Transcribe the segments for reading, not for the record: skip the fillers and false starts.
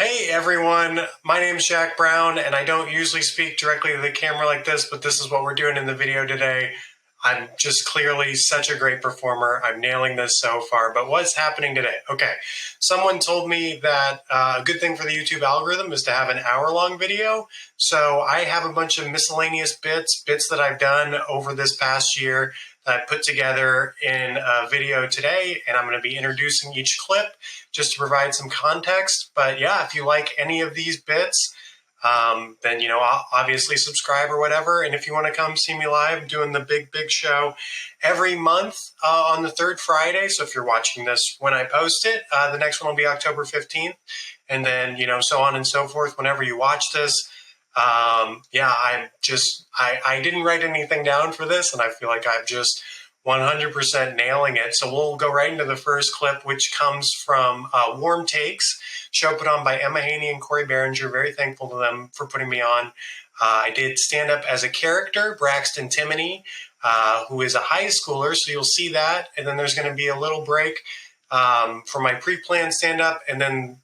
Hey everyone, my name's Jack Brown, and I don't usually speak directly to the camera like this, but this is what we're doing in the video today. I'm just clearly such a great performer. I'm nailing this so far, but what's happening today? Okay, someone told me that a good thing for the YouTube algorithm is to have an hour-long video. So I have a bunch of miscellaneous bits that I've done over this past year that I put together in a video today, and I'm going to be introducing each clip just to provide some context. But yeah, if you like any of these bits, then, obviously subscribe or whatever. And if you want to come see me live, I'm doing the big show every month on the third Friday. So if you're watching this when I post it, the next one will be October 15th. And then, so on and so forth whenever you watch this. I didn't write anything down for this, and I feel like I'm just 100% nailing it. So we'll go right into the first clip, which comes from Warm Takes, show put on by Emma Haney and Cory Barringer. Very thankful to them for putting me on. I did stand up as a character, Braxton Timoney, who is a high schooler, so you'll see that. And then there's going to be a little break for my pre-planned stand-up, and then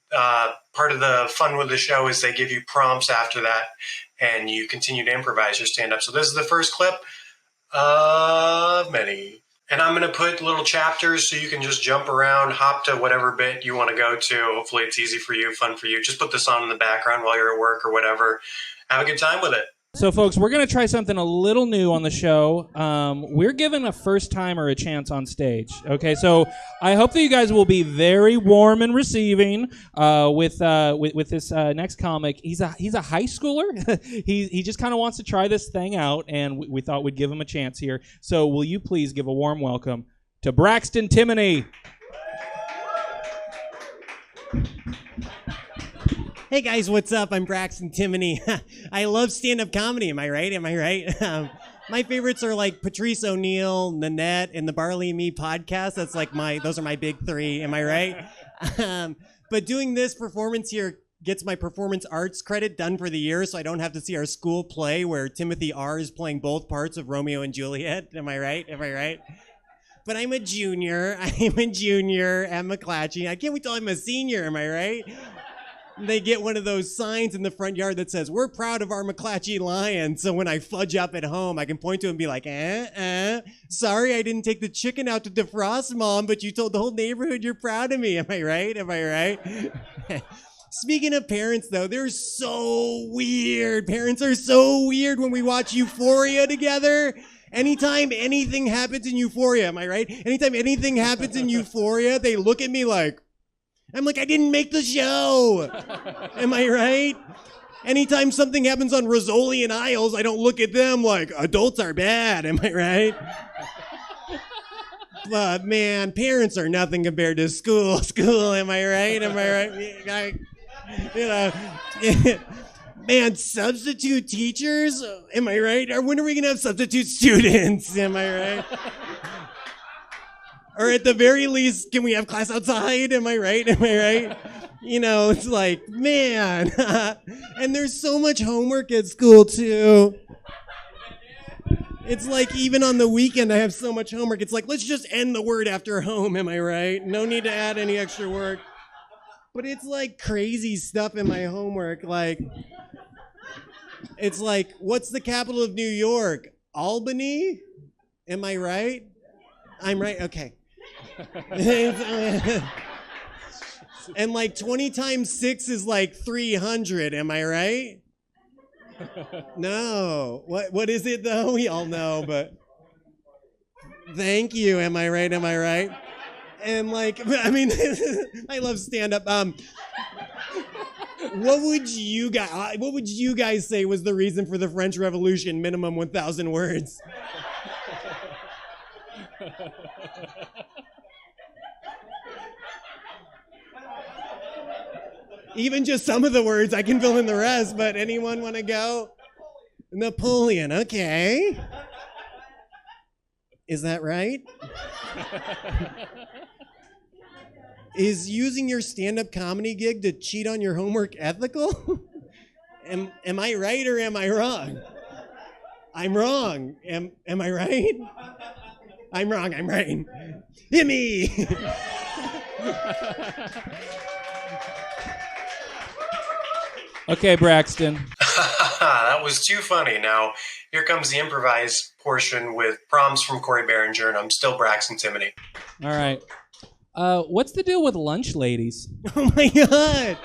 part of the fun with the show is they give you prompts after that, and you continue to improvise your stand-up. So this is the first clip of many. And I'm going to put little chapters so you can just jump around, hop to whatever bit you want to go to. Hopefully it's easy for you, fun for you. Just put this on in the background while you're at work or whatever. Have a good time with it. So, folks, we're going to try something a little new on the show. We're giving a first-timer a chance on stage. Okay, so I hope that you guys will be very warm and receiving with this next comic. He's a high schooler. he just kind of wants to try this thing out, and we thought we'd give him a chance here. So, will you please give a warm welcome to Braxton Timoney? Hey guys, what's up? I'm Braxton Timoney. I love stand-up comedy. Am I right? My favorites are like Patrice O'Neill, Nanette, and the Barley and Me podcast. That's like those are my big three. Am I right? But doing this performance here gets my performance arts credit done for the year, so I don't have to see our school play where Timothy R. is playing both parts of Romeo and Juliet. Am I right? But I'm a junior at McClatchy. I can't wait till I'm a senior. Am I right? They get one of those signs in the front yard that says, "We're proud of our McClatchy Lions." So when I fudge up at home, I can point to it and be like, sorry I didn't take the chicken out to defrost, Mom, but you told the whole neighborhood you're proud of me. Am I right? Speaking of parents, though, they're so weird. Parents are so weird when we watch Euphoria together. Anytime anything happens in Euphoria, am I right? Anytime anything happens in Euphoria, they look at me like, I'm like, I didn't make the show. Am I right? Anytime something happens on Rizzoli and Isles, I don't look at them like, adults are bad. Am I right? But man, parents are nothing compared to school. Am I right? Man, substitute teachers? Am I right? Or when are we going to have substitute students? Am I right? Or at the very least, can we have class outside? Am I right? It's like, man. And there's so much homework at school, too. It's like even on the weekend, I have so much homework. It's like, let's just end the word after home. Am I right? No need to add any extra work. But it's like crazy stuff in my homework. It's like, what's the capital of New York? Albany? Am I right? I'm right? Okay. And like 20 times 6 is like 300. Am I right? No. What is it though? We all know, but thank you. Am I right? And I love stand-up. What would you guys say was the reason for the French Revolution? Minimum 1,000 words. Even just some of the words, I can fill in the rest, but anyone want to go? Napoleon, okay. Is that right? Is using your stand-up comedy gig to cheat on your homework ethical? Am I right or am I wrong? I'm wrong. Am I right? I'm wrong, I'm right. Hit me! Okay, Braxton. That was too funny. Now, here comes the improvised portion with prompts from Cory Barringer, and I'm still Braxton Timoney. All right. What's the deal with lunch ladies? Oh my God.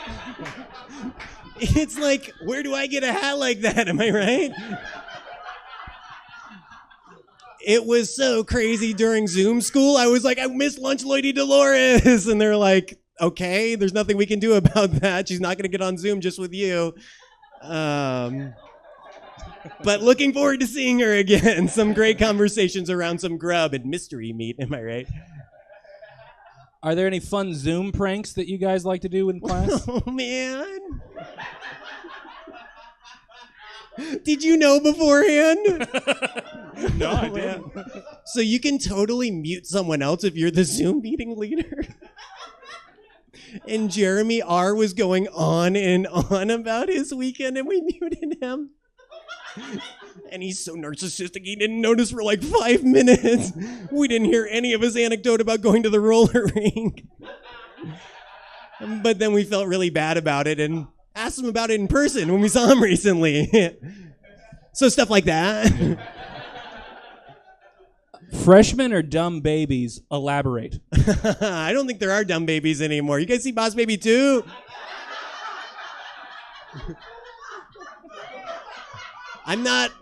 It's like, where do I get a hat like that? Am I right? It was so crazy during Zoom school. I was like, I miss Lunch Lady Dolores. And they're like, okay, there's nothing we can do about that. She's not going to get on Zoom just with you. But looking forward to seeing her again. Some great conversations around some grub and mystery meat. Am I right? Are there any fun Zoom pranks that you guys like to do in class? Oh, man. Did you know beforehand? No, I didn't. So you can totally mute someone else if you're the Zoom meeting leader. And Jeremy R. was going on and on about his weekend, and we muted him. And he's so narcissistic, he didn't notice for like 5 minutes. We didn't hear any of his anecdote about going to the roller rink. But then we felt really bad about it and asked him about it in person when we saw him recently. So stuff like that. Freshmen are dumb babies. Elaborate. I don't think there are dumb babies anymore. You guys see Boss Baby 2? I'm not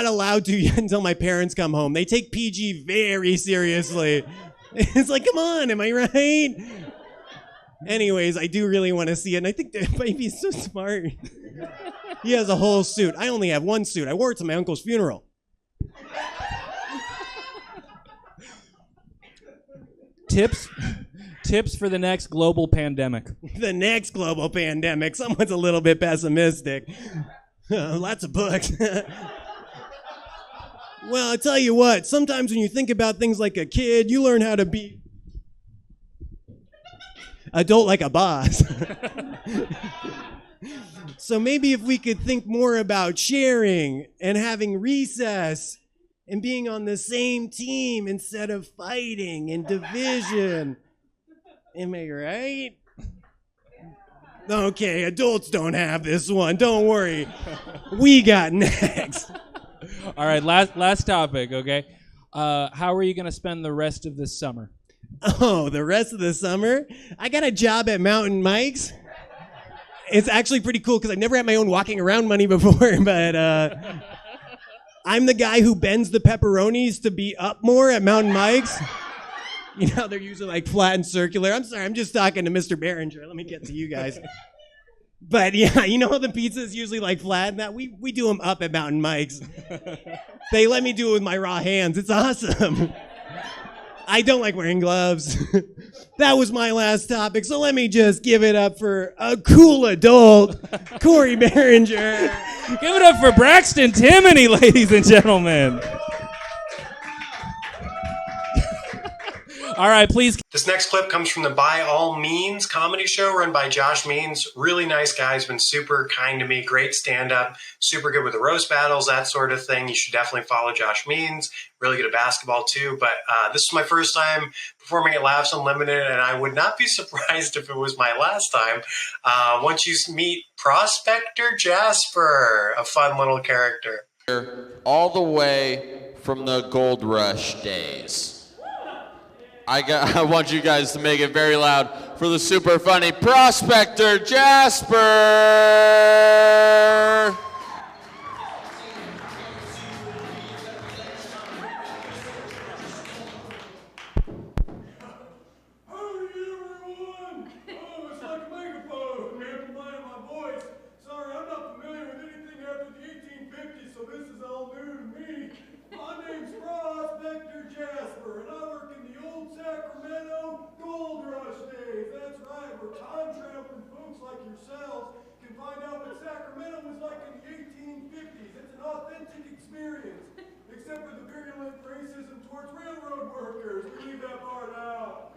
allowed to yet until my parents come home. They take PG very seriously. It's like, come on, am I right? Anyways, I do really want to see it, and I think the baby's so smart. He has a whole suit. I only have one suit. I wore it to my uncle's funeral. Tips for the next global pandemic. The next global pandemic. Someone's a little bit pessimistic. Lots of books. Well, I tell you what, sometimes when you think about things like a kid, you learn how to be adult like a boss. So maybe if we could think more about sharing and having recess and being on the same team instead of fighting and division. Am I right? Okay, adults don't have this one. Don't worry. We got next. All right, last topic, okay? How are you going to spend the rest of this summer? Oh, the rest of the summer? I got a job at Mountain Mike's. It's actually pretty cool because I've never had my own walking around money before, but I'm the guy who bends the pepperonis to be up more at Mountain Mike's. You know, they're usually like flat and circular. I'm sorry, I'm just talking to Mr. Barringer. Let me get to you guys. But yeah, you know how the pizza's usually like flat and that? We do them up at Mountain Mike's. They let me do it with my raw hands. It's awesome. I don't like wearing gloves. That was my last topic, so let me just give it up for a cool adult, Cory Barringer. Give it up for Braxton Timoney, ladies and gentlemen. All right, please. This next clip comes from the By All Means comedy show run by Josh Means. Really nice guy. He's been super kind to me. Great stand-up. Super good with the roast battles, that sort of thing. You should definitely follow Josh Means. Really good at basketball, too. But this is my first time performing at Laughs Unlimited, and I would not be surprised if it was my last time. Once you meet Prospector Jasper, a fun little character. All the way from the Gold Rush days. I want you guys to make it very loud for the super funny Prospector Jasper. Jasper, and I work in the old Sacramento Gold Rush days. That's right, where time-traveling folks like yourselves can find out what Sacramento was like in the 1850s. It's an authentic experience, except for the virulent racism towards railroad workers. We leave that part out.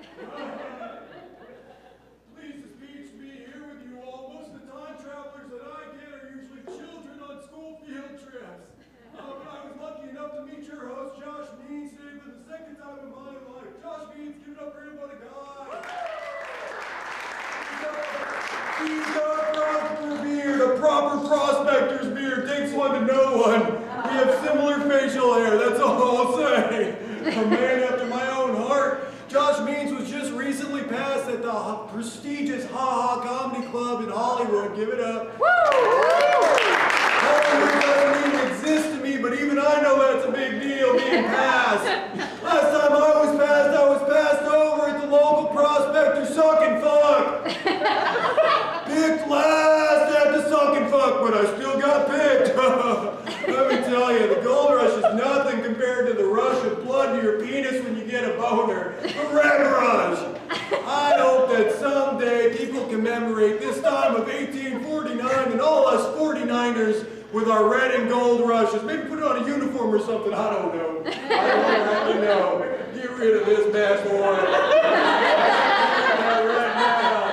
Pleased to be here with you all. Most of the time travelers that I get are usually children on school field trips. But I was lucky enough to meet your host, Josh Means, today for the second time in my life. Josh Means, give it up for him, what a guy. He's the Prospector, the Prospector's beer takes one to know one. We have similar facial hair, that's all I'll say. A man after my own heart. Josh Means was just recently passed at the prestigious Ha Ha Comedy Club in Hollywood. Give it up. Hollywood doesn't even exist to me, but even I know that's a big deal, being passed. Last time I was passed over at the local Prospector Suck and Fuck. Picked last at the Suck and Fuck, but I still got picked. Let me tell you, the gold rush is nothing compared to the rush of blood to your penis when you get a boner. The red rush. I hope that someday people commemorate this time of 1849 and all us 49ers with our red and gold rushes. Maybe put on a uniform or something, I don't know. I don't really know. Get rid of this bad boy. Right now.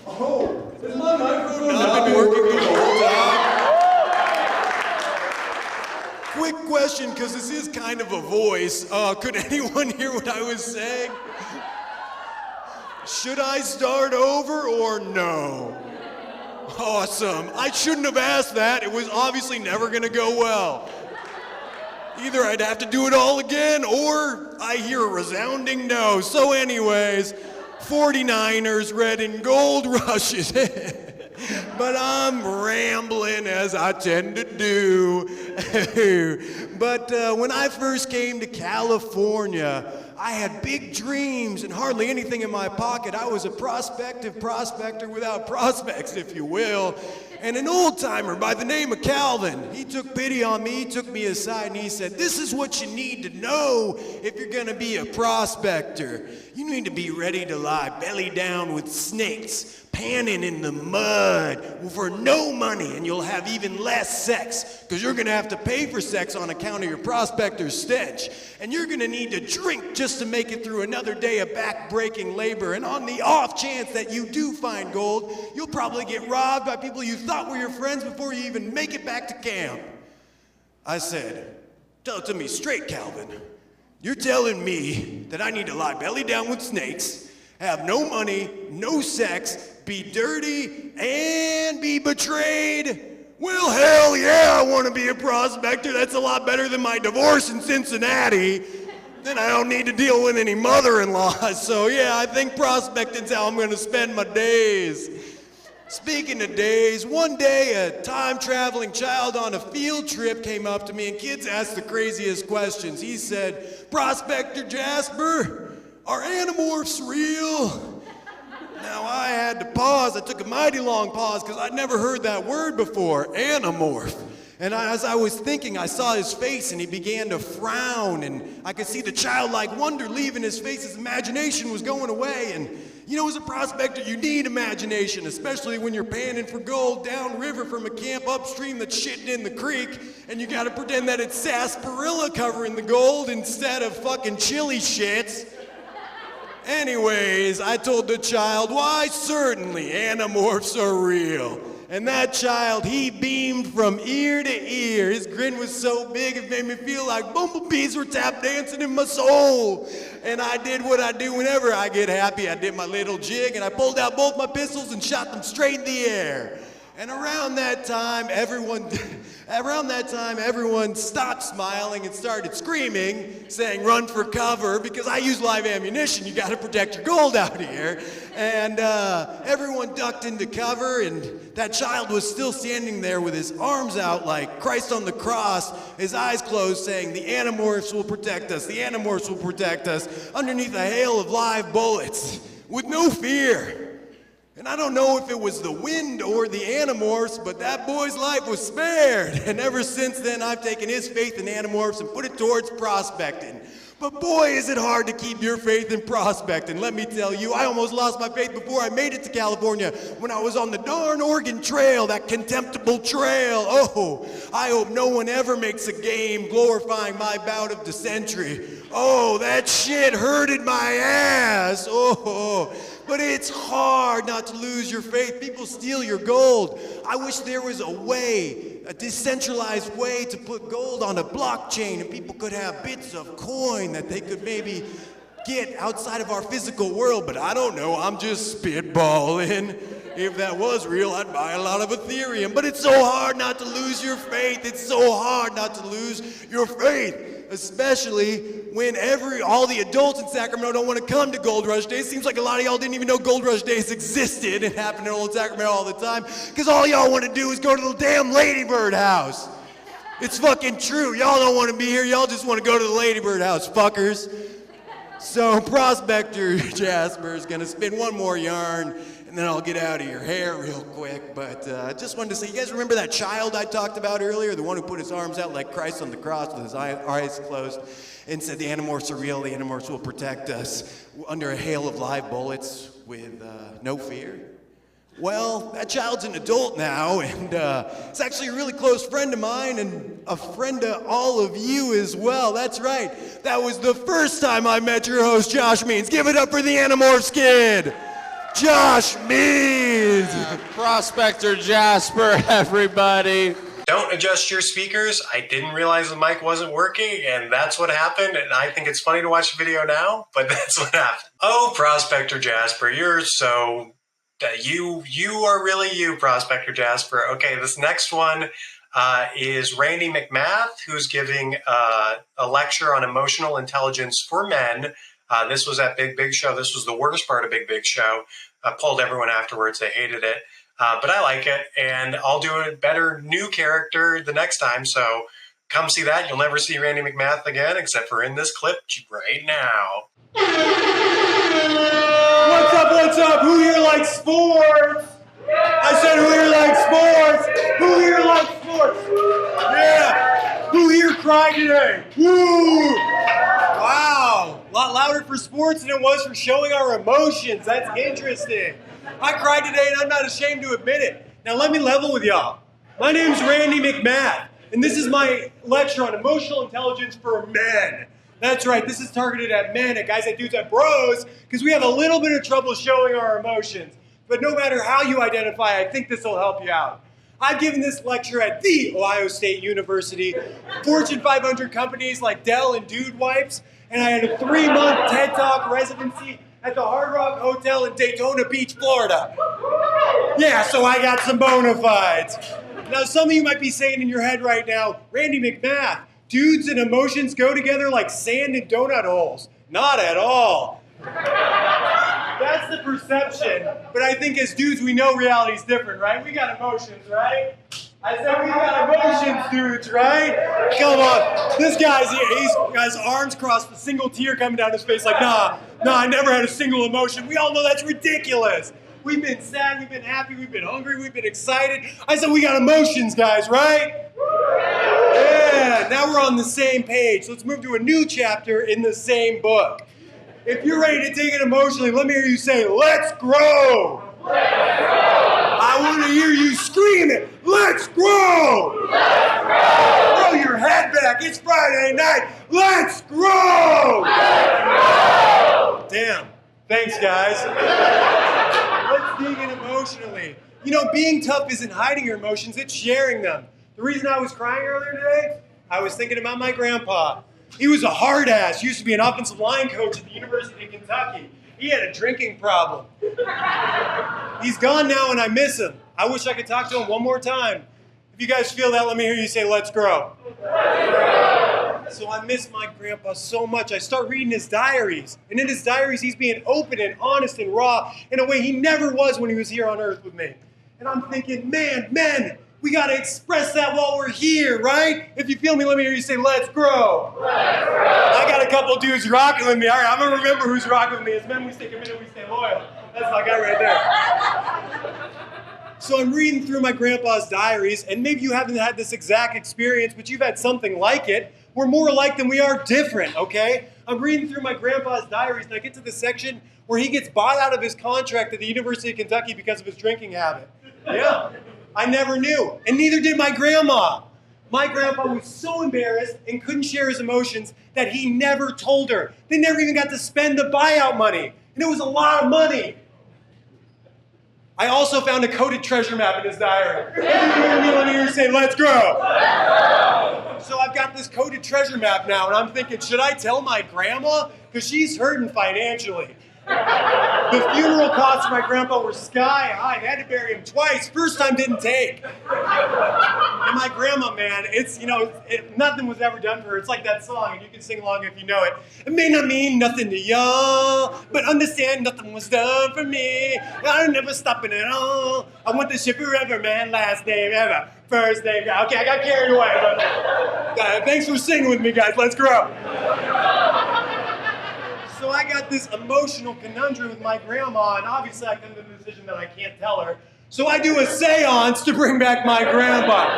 Oh, is my microphone not been working the whole time? Quick question, because this is kind of a voice. Could anyone hear what I was saying? Should I start over or no? Awesome. I shouldn't have asked that. It was obviously never going to go well. Either I'd have to do it all again, or I hear a resounding no. So anyways, 49ers, red and gold rushes. But I'm rambling as I tend to do. But when I first came to California, I had big dreams and hardly anything in my pocket. I was a prospective prospector without prospects, if you will. And an old timer by the name of Calvin, he took pity on me, he took me aside, and he said, "This is what you need to know if you're gonna be a prospector. You need to be ready to lie belly down with snakes, panning in the mud for no money, and you'll have even less sex, because you're gonna have to pay for sex on account of your prospector's stench. And you're gonna need to drink just to make it through another day of back-breaking labor. And on the off chance that you do find gold, you'll probably get robbed by people you thought were your friends before you even make it back to camp." I said, "Tell it to me straight, Calvin. You're telling me that I need to lie belly down with snakes, have no money, no sex, be dirty, and be betrayed? Well, hell yeah, I want to be a prospector. That's a lot better than my divorce in Cincinnati. Then I don't need to deal with any mother-in-laws. So yeah, I think prospecting's how I'm going to spend my days." Speaking of days, one day a time-traveling child on a field trip came up to me, and kids asked the craziest questions. He said, "Prospector Jasper, are animorphs real?" Now I had to pause. I took a mighty long pause because I'd never heard that word before, animorph. And as I was thinking, I saw his face and he began to frown, and I could see the childlike wonder leaving his face. His imagination was going away. And you know, as a prospector, you need imagination, especially when you're panning for gold downriver from a camp upstream that's shitting in the creek, and you gotta pretend that it's sarsaparilla covering the gold instead of fucking chili shits. Anyways, I told the child, "Why, certainly, animorphs are real." And that child, he beamed from ear to ear. His grin was so big, it made me feel like bumblebees were tap dancing in my soul. And I did what I do whenever I get happy. I did my little jig, and I pulled out both my pistols and shot them straight in the air. And around that time, everyone stopped smiling and started screaming, saying, "Run for cover," because I use live ammunition. You got to protect your gold out here. And everyone ducked into cover, and that child was still standing there with his arms out like Christ on the cross, his eyes closed, saying, "The animorphs will protect us. The animorphs will protect us," underneath a hail of live bullets, with no fear. And I don't know if it was the wind or the animorphs, but that boy's life was spared. And ever since then, I've taken his faith in animorphs and put it towards prospecting. But boy, is it hard to keep your faith in prospecting. Let me tell you, I almost lost my faith before I made it to California when I was on the darn Oregon Trail, that contemptible trail. Oh, I hope no one ever makes a game glorifying my bout of dysentery. Oh, that shit hurted my ass. Oh, but it's hard not to lose your faith. People steal your gold. I wish there was a way, a decentralized way to put gold on a blockchain, and people could have bits of coin that they could maybe get outside of our physical world. But I don't know, I'm just spitballing. If that was real, I'd buy a lot of Ethereum. But it's so hard not to lose your faith. It's so hard not to lose your faith. Especially when all the adults in Sacramento don't want to come to Gold Rush Days. Seems like a lot of y'all didn't even know Gold Rush Days existed. It happened in old Sacramento all the time. Because all y'all want to do is go to the damn Ladybird house. It's fucking true. Y'all don't want to be here. Y'all just want to go to the Ladybird house, fuckers. So Prospector Jasper is going to spin one more yarn, and then I'll get out of your hair real quick. But I just wanted to say, you guys remember that child I talked about earlier? The one who put his arms out like Christ on the cross with his eyes closed and said, the Animorphs are real, the Animorphs will protect us under a hail of live bullets with no fear. Well, that child's an adult now, and it's actually a really close friend of mine and a friend of all of you as well. That's right. That was the first time I met your host, Josh Means. Give it up for the Animorphs kid, Josh Means. Prospector Jasper, everybody. Don't adjust your speakers. I didn't realize the mic wasn't working, and that's what happened. And I think it's funny to watch the video now, but that's what happened. Oh, Prospector Jasper, you're so... You are really you, Prospector Jasper. Okay, this next one is Randy McMath, who's giving a lecture on emotional intelligence for men. This was at Big Show. This was the worst part of Big Show. I pulled everyone afterwards. They hated it. But I like it, and I'll do a better new character the next time. So come see that. You'll never see Randy McMath again, except for in this clip right now. What's up? Who here likes sports? I said, who here likes sports? Who here likes sports? Yeah. Who here cried today? Woo! Wow. A lot louder for sports than it was for showing our emotions. That's interesting. I cried today and I'm not ashamed to admit it. Now let me level with y'all. My name's Randy McMath, and this is my lecture on emotional intelligence for men. That's right, this is targeted at men, at guys, at dudes, at bros, because we have a little bit of trouble showing our emotions. But no matter how you identify, I think this will help you out. I've given this lecture at The Ohio State University, Fortune 500 companies like Dell and Dude Wipes, and I had a 3-month TED Talk residency at the Hard Rock Hotel in Daytona Beach, Florida. Yeah, so I got some bona fides. Now, some of you might be saying in your head right now, Randy McMath, dudes and emotions go together like sand and donut holes. Not at all. That's the perception. But I think as dudes, we know reality's different, right? We got emotions, right? I said we got emotions, dudes, right? Come on. This guy's here. He's got his arms crossed, a single tear coming down his face like, nah, I never had a single emotion. We all know that's ridiculous. We've been sad, we've been happy, we've been hungry, we've been excited. I said we got emotions, guys, right? Yeah, now we're on the same page. Let's move to a new chapter in the same book. If you're ready to take it emotionally, let me hear you say, let's grow. Let's grow. I want to hear you scream it. Let's grow. Let's grow. Throw your head back. It's Friday night. Let's grow. Let's grow. Damn. Thanks, guys. Let's dig in emotionally. You know, being tough isn't hiding your emotions, it's sharing them. The reason I was crying earlier today, I was thinking about my grandpa. He was a hard ass, used to be an offensive line coach at the University of Kentucky. He had a drinking problem. He's gone now and I miss him. I wish I could talk to him one more time. If you guys feel that, let me hear you say, let's grow. Let's grow. So I miss my grandpa so much. I start reading his diaries. And in his diaries, he's being open and honest and raw in a way he never was when he was here on earth with me. And I'm thinking, man, men, we got to express that while we're here, right? If you feel me, let me hear you say, let's grow. Let's grow. I got a couple dudes rocking with me. All right, I'm going to remember who's rocking with me. As men, we stay committed, we stay loyal. That's my guy right there. So I'm reading through my grandpa's diaries, and maybe you haven't had this exact experience, but you've had something like it. We're more alike than we are different, okay? I'm reading through my grandpa's diaries, and I get to the section where he gets bought out of his contract at the University of Kentucky because of his drinking habit. Yeah, I never knew, and neither did my grandma. My grandpa was so embarrassed and couldn't share his emotions that he never told her. They never even got to spend the buyout money, and it was a lot of money. I also found a coded treasure map in his diary. Let me hear you say, let's grow. So I've got this coded treasure map now, and I'm thinking, should I tell my grandma? Because she's hurting financially. The funeral costs for my grandpa were sky high. They had to bury him twice. First time didn't take. And my grandma, man, it's, nothing was ever done for her. It's like that song, and you can sing along if you know it. It may not mean nothing to y'all, but understand nothing was done for me. I'm never stopping at all. I want this shit forever, man. Last name ever. First name. Okay, I got carried away. But, thanks for singing with me, guys. Let's grow. So I got this emotional conundrum with my grandma, and obviously I come to the decision that I can't tell her. So I do a seance to bring back my grandpa.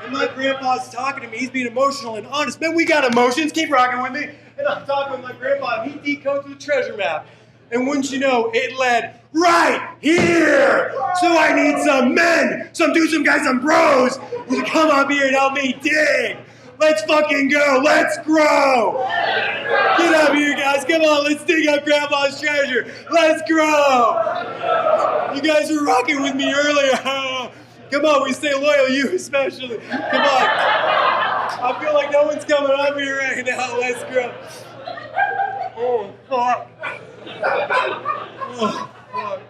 And my grandpa's talking to me. He's being emotional and honest. Man, we got emotions. Keep rocking with me. And I'm talking with my grandpa, and he decodes the treasure map. And wouldn't you know, it led right here. So I need some men, some dudes, some guys, some bros who can come up here and help me dig. Let's fucking go. Let's grow. Get up here, guys. Come on. Let's dig up Grandpa's treasure. Let's grow. You guys were rocking with me earlier. Come on. We stay loyal. You especially. Come on. I feel like no one's coming up here right now. Let's grow. Oh, fuck. Oh, fuck.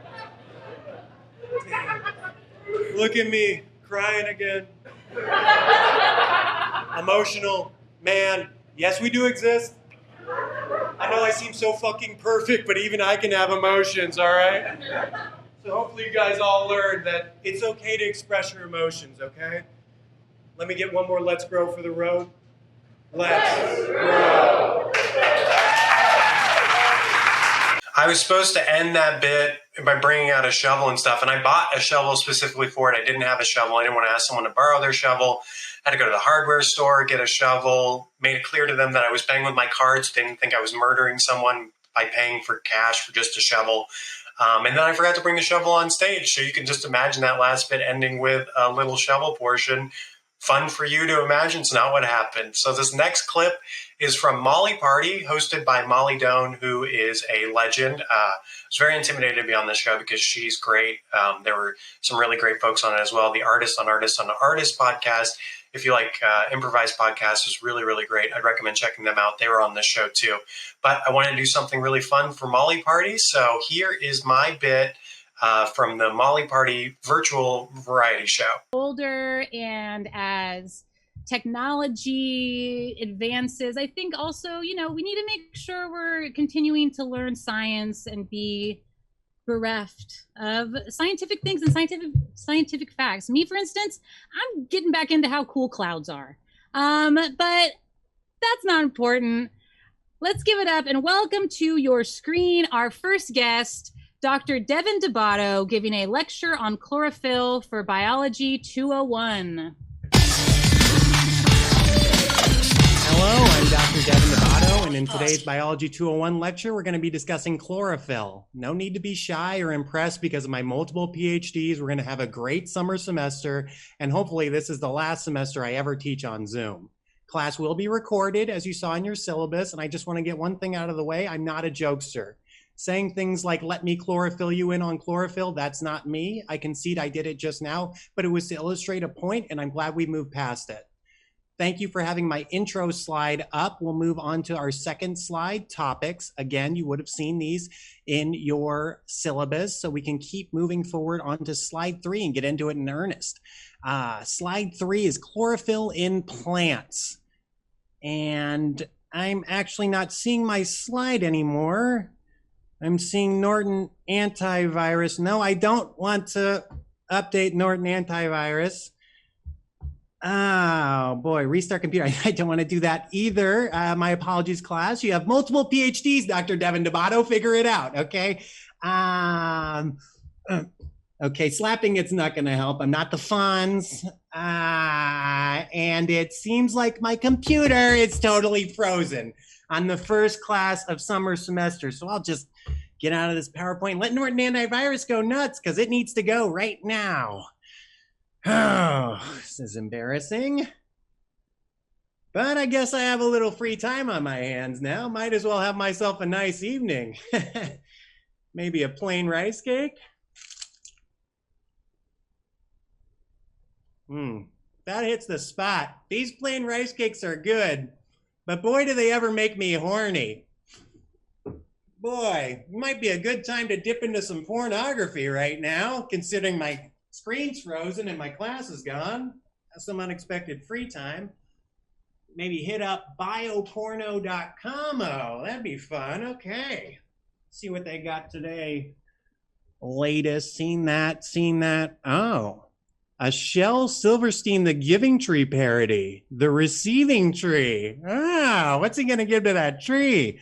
Look at me. Crying again. Emotional, man, yes, we do exist. I know I seem so fucking perfect, but even I can have emotions, all right? So hopefully you guys all learned that it's okay to express your emotions, okay? Let me get one more Let's Grow for the road. Let's grow. I was supposed to end that bit by bringing out a shovel and stuff, and I bought a shovel specifically for it. I didn't have a shovel. I didn't want to ask someone to borrow their shovel. I had to go to the hardware store, get a shovel, made it clear to them that I was paying with my cards. They didn't think I was murdering someone by paying for cash for just a shovel. And then I forgot to bring the shovel on stage. So you can just imagine that last bit ending with a little shovel portion. Fun for you to imagine. It's not what happened. So this next clip is from Molly Party, hosted by Molly Doan, who is a legend. I was very intimidated to be on this show because she's great. There were some really great folks on it as well. The Artist on Artist on Artist podcast. If you like improvised podcasts, is really, really great. I'd recommend checking them out. They were on this show too. But I wanted to do something really fun for Molly Party. So here is my bit from the Molly Party virtual variety show. Older, and as technology advances, I think also, we need to make sure we're continuing to learn science and be bereft of scientific things and scientific facts. Me, for instance, I'm getting back into how cool clouds are. But that's not important. Let's give it up and welcome to your screen our first guest, Dr. Devin Debato, giving a lecture on chlorophyll for Biology 201. Hello, I'm Dr. Devin Debato, and in today's Biology 201 lecture, we're going to be discussing chlorophyll. No need to be shy or impressed because of my multiple PhDs. We're going to have a great summer semester, and hopefully this is the last semester I ever teach on Zoom. Class will be recorded, as you saw in your syllabus, and I just want to get one thing out of the way. I'm not a jokester. Saying things like, let me chlorophyll you in on chlorophyll, that's not me. I concede I did it just now, but it was to illustrate a point, and I'm glad we moved past it. Thank you for having my intro slide up. We'll move on to our second slide, topics. Again, you would have seen these in your syllabus, so we can keep moving forward onto slide 3 and get into it in earnest. Slide 3 is chlorophyll in plants. And I'm actually not seeing my slide anymore. I'm seeing Norton antivirus. No, I don't want to update Norton antivirus. Oh boy, restart computer. I don't want to do that either. My apologies, class. You have multiple PhDs, Dr. Devin Debato. Figure it out, okay? Okay, slapping it's not going to help. I'm not the Fonz. And it seems like my computer is totally frozen on the first class of summer semester. So I'll just get out of this PowerPoint and let Norton antivirus go nuts because it needs to go right now. Oh, this is embarrassing. But I guess I have a little free time on my hands now. Might as well have myself a nice evening. Maybe a plain rice cake? That hits the spot. These plain rice cakes are good, but boy, do they ever make me horny. Boy, might be a good time to dip into some pornography right now, considering my screen's frozen and my class is gone. Have some unexpected free time. Maybe hit up bioporno.com. Oh, that'd be fun. Okay. See what they got today. Latest. Seen that. Oh. A Shel Silverstein The Giving Tree parody. The Receiving Tree. Ah, what's he going to give to that tree?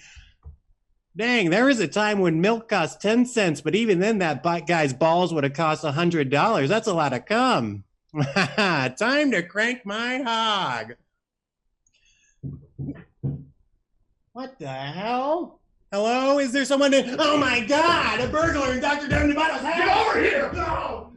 Dang, there was a time when milk cost 10 cents, but even then that guy's balls would have cost $100. That's a lot of cum. Time to crank my hog. What the hell? Hello? Is there someone in? Oh my God! A burglar in Dr. Devin Devato's house! Get over here! No!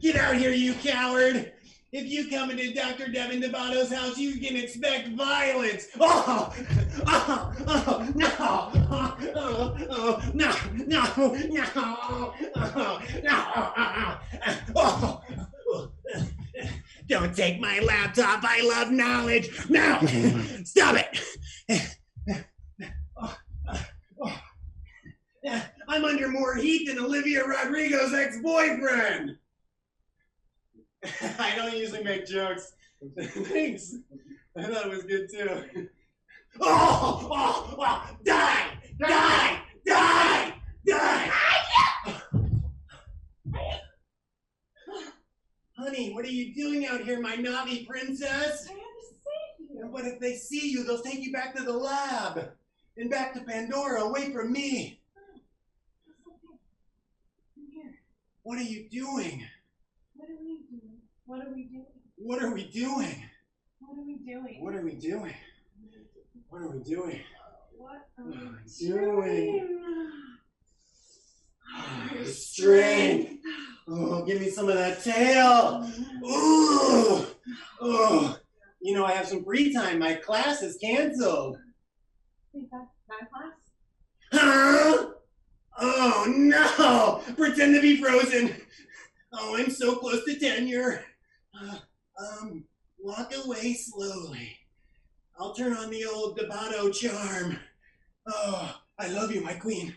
Get out here, you coward! If you come into Dr. Devin Devato's house, you can expect violence. Oh, no, don't take my laptop. I love knowledge. No, stop it. I'm under more heat than Olivia Rodrigo's ex-boyfriend. I don't usually make jokes. Thanks. I thought it was good too. Oh, die! Honey, what are you doing out here, my Navi princess? I have to save you. But if they see you, they'll take you back to the lab. And back to Pandora, away from me. I'm here. What are you doing? What are we doing? What are we doing? What are we doing? What are we doing? What are we doing? What are we doing? What are we doing? doing? Strength. Oh, give me some of that tail. Ooh. Oh. You know, I have some free time. My class is canceled. Wait, that class? Huh? Oh no! Pretend to be frozen. Oh, I'm so close to tenure. Walk away slowly. I'll turn on the old Debato charm. Oh, I love you, my queen.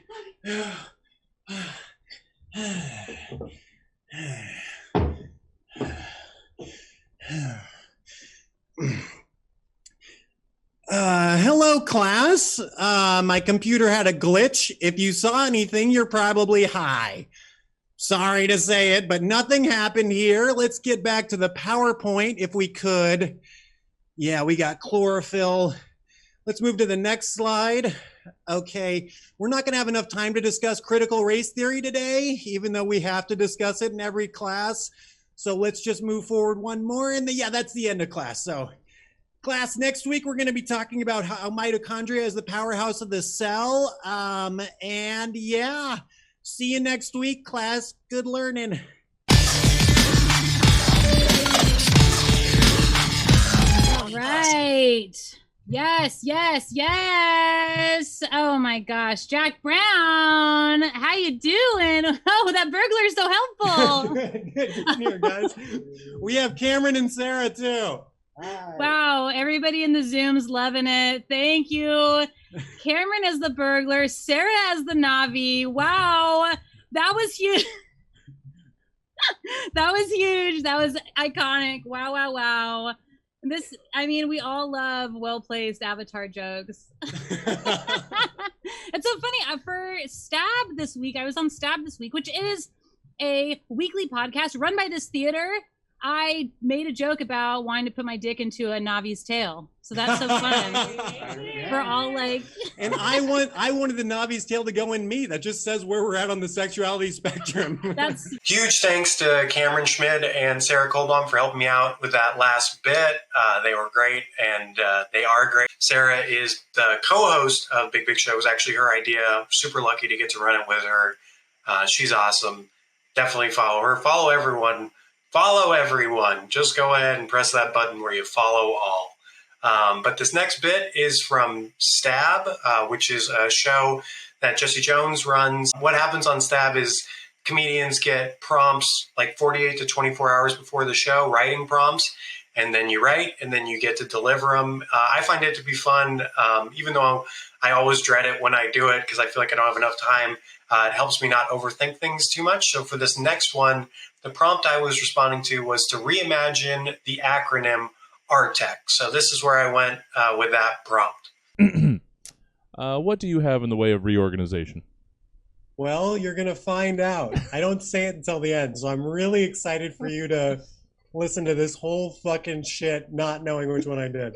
Hello, class. My computer had a glitch. If you saw anything, you're probably high. Sorry to say it, but nothing happened here. Let's get back to the PowerPoint if we could. Yeah, we got chlorophyll. Let's move to the next slide. Okay, we're not going to have enough time to discuss critical race theory today, even though we have to discuss it in every class. So let's just move forward one more. And yeah, that's the end of class. So class, next week, we're going to be talking about how mitochondria is the powerhouse of the cell. And yeah, see you next week, class. Good learning. All right. Yes. Oh my gosh, Jack Brown, how you doing? Oh, that burglar's so helpful. Good here, guys. We have Kameron and Sarah too. Hi. Wow, everybody in the Zoom's loving it. Thank you. Kameron as the burglar, Sarah as the Navi. Wow, that was huge. That was huge. That was iconic. Wow. This, I mean, we all love well-placed Avatar jokes. It's so funny. For Stab this week, I was on Stab this week, which is a weekly podcast run by this theater. I made a joke about wanting to put my dick into a Navi's tail. So that's so fun. We're all like... And I wanted the Navi's tail to go in me. That just says where we're at on the sexuality spectrum. That's Huge thanks to Cameron Schmid and Sarah Kullbom for helping me out with that last bit. They were great, and they are great. Sarah is the co-host of Big Big Show. It was actually her idea. Super lucky to get to run it with her. She's awesome. Definitely follow her. Follow everyone. follow everyone. Just go ahead and press that button where you follow all. But this next bit is from Stab, which is a show that Jesse Jones runs. What happens on Stab is comedians get prompts like 48 to 24 hours before the show, writing prompts, and then you write, and then you get to deliver them. I find it to be fun, even though I always dread it when I do it because I feel like I don't have enough time. It helps me not overthink things too much. So for this next one, the prompt I was responding to was to reimagine the acronym RTEC. So this is where I went with that prompt. What do you have in the way of reorganization? Well, you're going to find out. I don't say it until the end, so I'm really excited for you to listen to this whole fucking shit not knowing which one I did.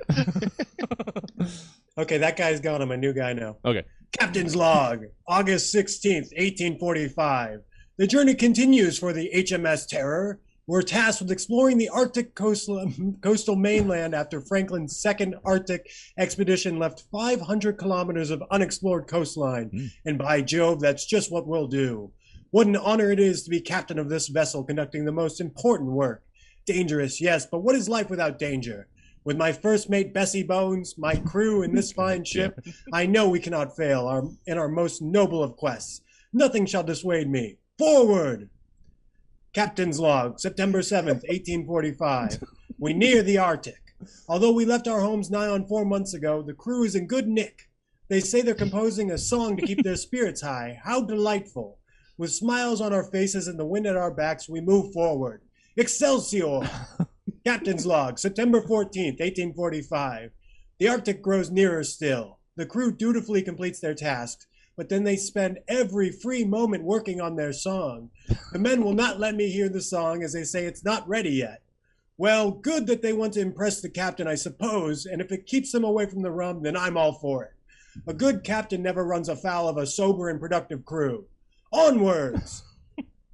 Okay, that guy's gone. I'm a new guy now. Okay. Captain's log, August 16th, 1845. The journey continues for the HMS Terror. We're tasked with exploring the Arctic coastal mainland after Franklin's second Arctic expedition left 500 kilometers of unexplored coastline. And by Jove, that's just what we'll do. What an honor it is to be captain of this vessel conducting the most important work. Dangerous, yes, but what is life without danger? With my first mate, Bessie Bones, my crew in this fine ship, I know we cannot fail in our most noble of quests. Nothing shall dissuade me. Forward! Captain's log, September 7th, 1845. We near the Arctic. Although we left our homes nigh on 4 months ago, the crew is in good nick. They say they're composing a song to keep their spirits high. How delightful. With smiles on our faces and the wind at our backs, we move forward. Excelsior! Captain's log, September 14th, 1845. The Arctic grows nearer still. The crew dutifully completes their tasks, but then they spend every free moment working on their song. The men will not let me hear the song as they say it's not ready yet. Well, good that they want to impress the captain, I suppose, and if it keeps them away from the rum, then I'm all for it. A good captain never runs afoul of a sober and productive crew. Onwards!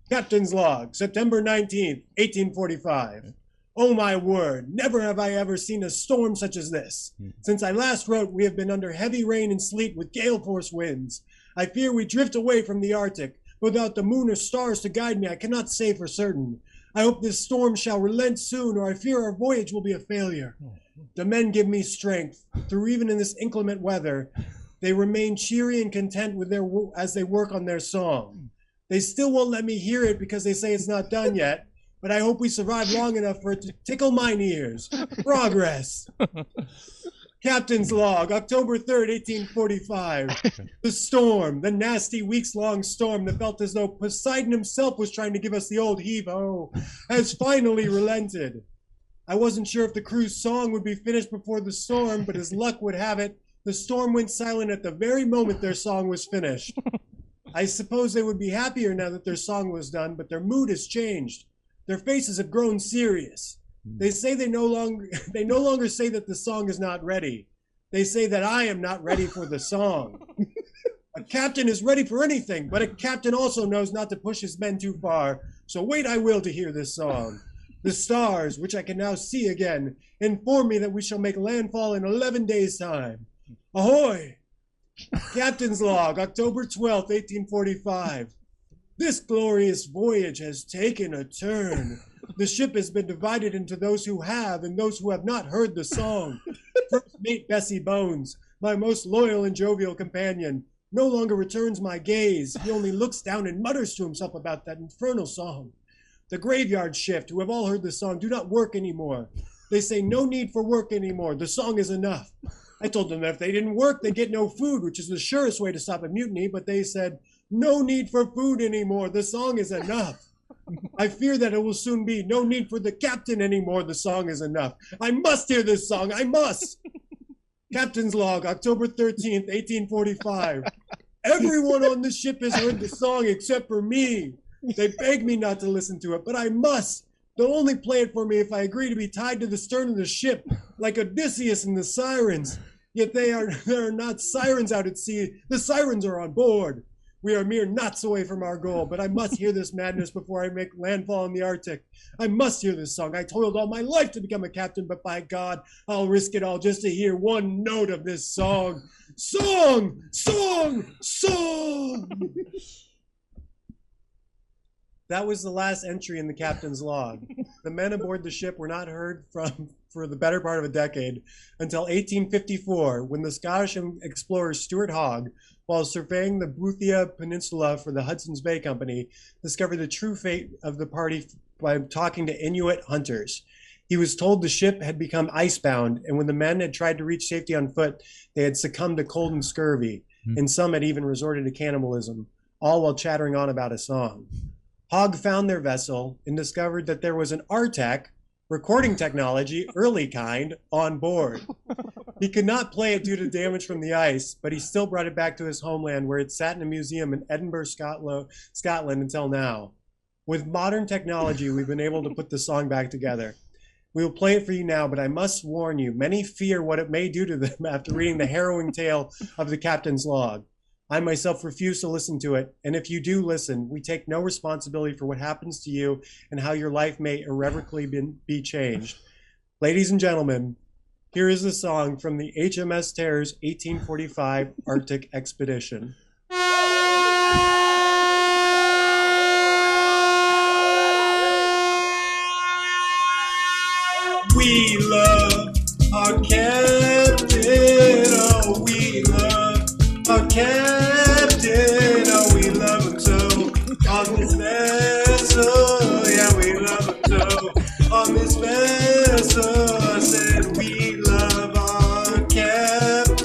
Captain's log, September 19th, 1845. Oh my word, never have I ever seen a storm such as this. Since I last wrote, we have been under heavy rain and sleet with gale force winds. I fear we drift away from the Arctic. Without the moon or stars to guide me, I cannot say for certain. I hope this storm shall relent soon, or I fear our voyage will be a failure. The men give me strength, through even in this inclement weather. They remain cheery and content with as they work on their song. They still won't let me hear it because they say it's not done yet, but I hope we survive long enough for it to tickle mine ears. Progress. Captain's log, October 3rd, 1845. The storm, the nasty weeks-long storm that felt as though Poseidon himself was trying to give us the old heave-ho, has finally relented. I wasn't sure if the crew's song would be finished before the storm, but as luck would have it, the storm went silent at the very moment their song was finished. I suppose they would be happier now that their song was done, but their mood has changed. Their faces have grown serious. They say they no longer say that the song is not ready. They say that I am not ready for the song. A captain is ready for anything, but a captain also knows not to push his men too far. So wait I will to hear this song. The stars, which I can now see again, inform me that we shall make landfall in 11 days' time. Ahoy! Captain's log, October 12th, 1845. This glorious voyage has taken a turn. The ship has been divided into those who have and those who have not heard the song. First mate Bessie Bones, my most loyal and jovial companion, no longer returns my gaze. He only looks down and mutters to himself about that infernal song. The graveyard shift, who have all heard the song, do not work anymore. They say no need for work anymore. The song is enough. I told them that if they didn't work, they'd get no food, which is the surest way to stop a mutiny, but they said, no need for food anymore. The song is enough. I fear that it will soon be no need for the captain anymore. The song is enough. I must hear this song. I must. Captain's log, October 13th, 1845. Everyone on the ship has heard the song except for me. They beg me not to listen to it, but I must. They'll only play it for me if I agree to be tied to the stern of the ship, like Odysseus and the sirens. Yet there are not sirens out at sea. The sirens are on board. We are mere knots away from our goal, but I must hear this madness before I make landfall in the Arctic. I must hear this song. I toiled all my life to become a captain, but by God, I'll risk it all just to hear one note of this song. Song! Song! Song! That was the last entry in the captain's log. The men aboard the ship were not heard from for the better part of a decade, until 1854, when the Scottish explorer Stuart Hogg, while surveying the Boothia Peninsula for the Hudson's Bay Company, discovered the true fate of the party by talking to Inuit hunters. He was told the ship had become icebound, and when the men had tried to reach safety on foot, they had succumbed to cold and scurvy, and some had even resorted to cannibalism, all while chattering on about a song. Hogg found their vessel and discovered that there was an RTAC, recording technology, early kind, on board. He could not play it due to damage from the ice, but he still brought it back to his homeland, where it sat in a museum in Edinburgh, Scotland until now. With modern technology, we've been able to put the song back together. We will play it for you now, but I must warn you, many fear what it may do to them after reading the harrowing tale of the captain's log. I myself refuse to listen to it, and if you do listen, we take no responsibility for what happens to you and how your life may irrevocably be changed. Ladies and gentlemen, here is a song from the HMS Terror's 1845 Arctic expedition. We love our captain, oh, we love our captain, oh, we love him so. On this vessel, yeah, we love him so. On this vessel, I said we love our captain,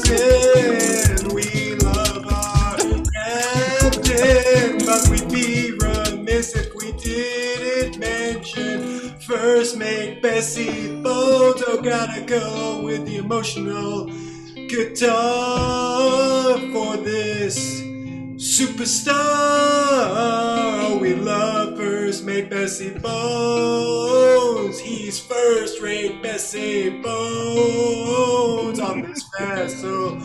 we love our captain, but we'd be remiss if we didn't mention First Mate Bessie Bones. Oh, gotta go with the emotional guitar for this superstar. Oh, we love First Mate Bessie Bones. He's first-rate Bessie Bones on this vessel.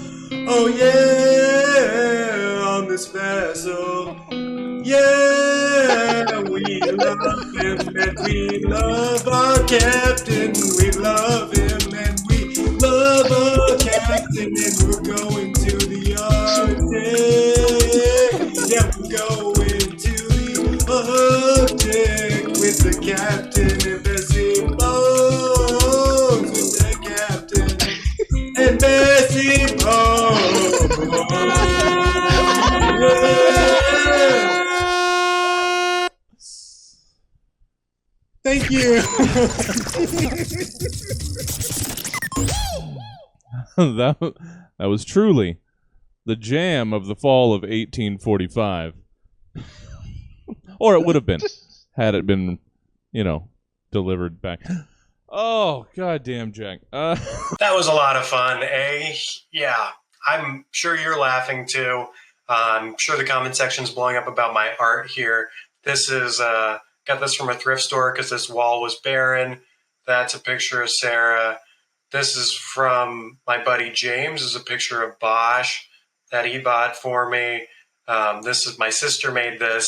Oh yeah, on this vessel. Yeah, we love him and we love our captain. We love him and we love our captain. And we're going to the Arctic. Yeah, we're going to the Arctic with the captain and Bessie Bones. With the captain and Bessie Bones. Yeah. Thank you. that was truly the jam of the fall of 1845. Or it would have been, had it been, delivered back. Oh, goddamn, Jack. That was a lot of fun, eh? Yeah, I'm sure you're laughing too. I'm sure the comment section's blowing up about my art here. This is, got this from a thrift store because this wall was barren. That's a picture of Sarah. This is from my buddy James. This is a picture of Bosch that he bought for me. This is my sister made this.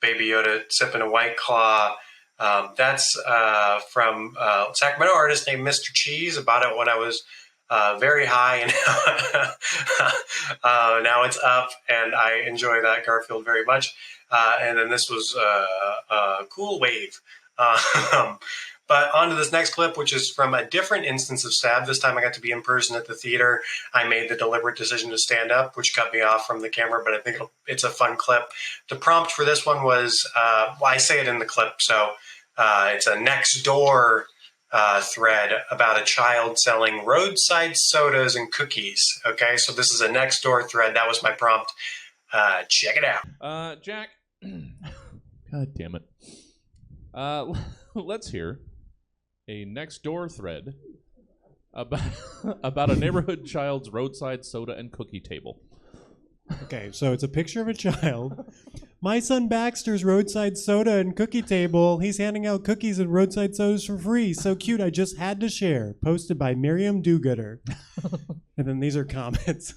Baby Yoda sipping a White Claw. That's from a Sacramento artist named Mr. Cheese. I bought it when I was very high, and now it's up, and I enjoy that Garfield very much. And then this was a cool wave. But on to this next clip, which is from a different instance of SAB. This time I got to be in person at the theater. I made the deliberate decision to stand up, which cut me off from the camera, but I think it's a fun clip. The prompt for this one was, I say it in the clip, so it's a Nextdoor thread about a child selling roadside sodas and cookies. Okay, so this is a Nextdoor thread. That was my prompt. Check it out. Jack. God damn it. Let's hear a Nextdoor thread about a neighborhood child's roadside soda and cookie table. Okay, so it's a picture of a child. My son Baxter's roadside soda and cookie table. He's handing out cookies and roadside sodas for free. So cute, I just had to share. Posted by Miriam Do-Gooder. And then these are comments.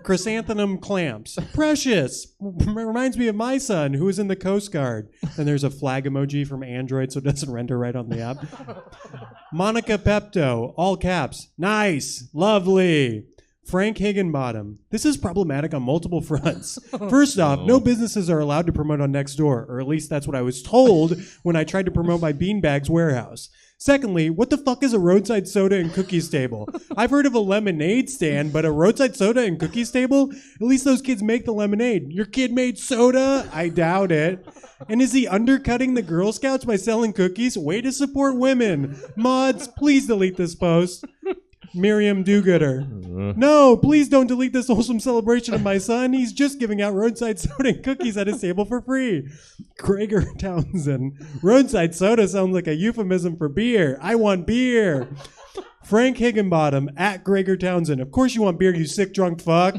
Chrysanthemum clamps. Precious. Reminds me of my son who was in the Coast Guard. And there's a flag emoji from Android so it doesn't render right on the app. Monica Pepto. All caps. Nice. Lovely. Frank Higginbottom. This is problematic on multiple fronts. First off, no businesses are allowed to promote on Nextdoor, or at least that's what I was told when I tried to promote my Beanbags warehouse. Secondly, what the fuck is a roadside soda and cookies table? I've heard of a lemonade stand, but a roadside soda and cookies table? At least those kids make the lemonade. Your kid made soda? I doubt it. And is he undercutting the Girl Scouts by selling cookies? Way to support women. Mods, please delete this post. Miriam Do-Gooder. No, please don't delete this wholesome celebration of my son. He's just giving out roadside soda and cookies at his table for free. Gregor Townsend. Roadside soda sounds like a euphemism for beer. I want beer. Frank Higginbottom, at Gregor Townsend. Of course you want beer, you sick drunk fuck.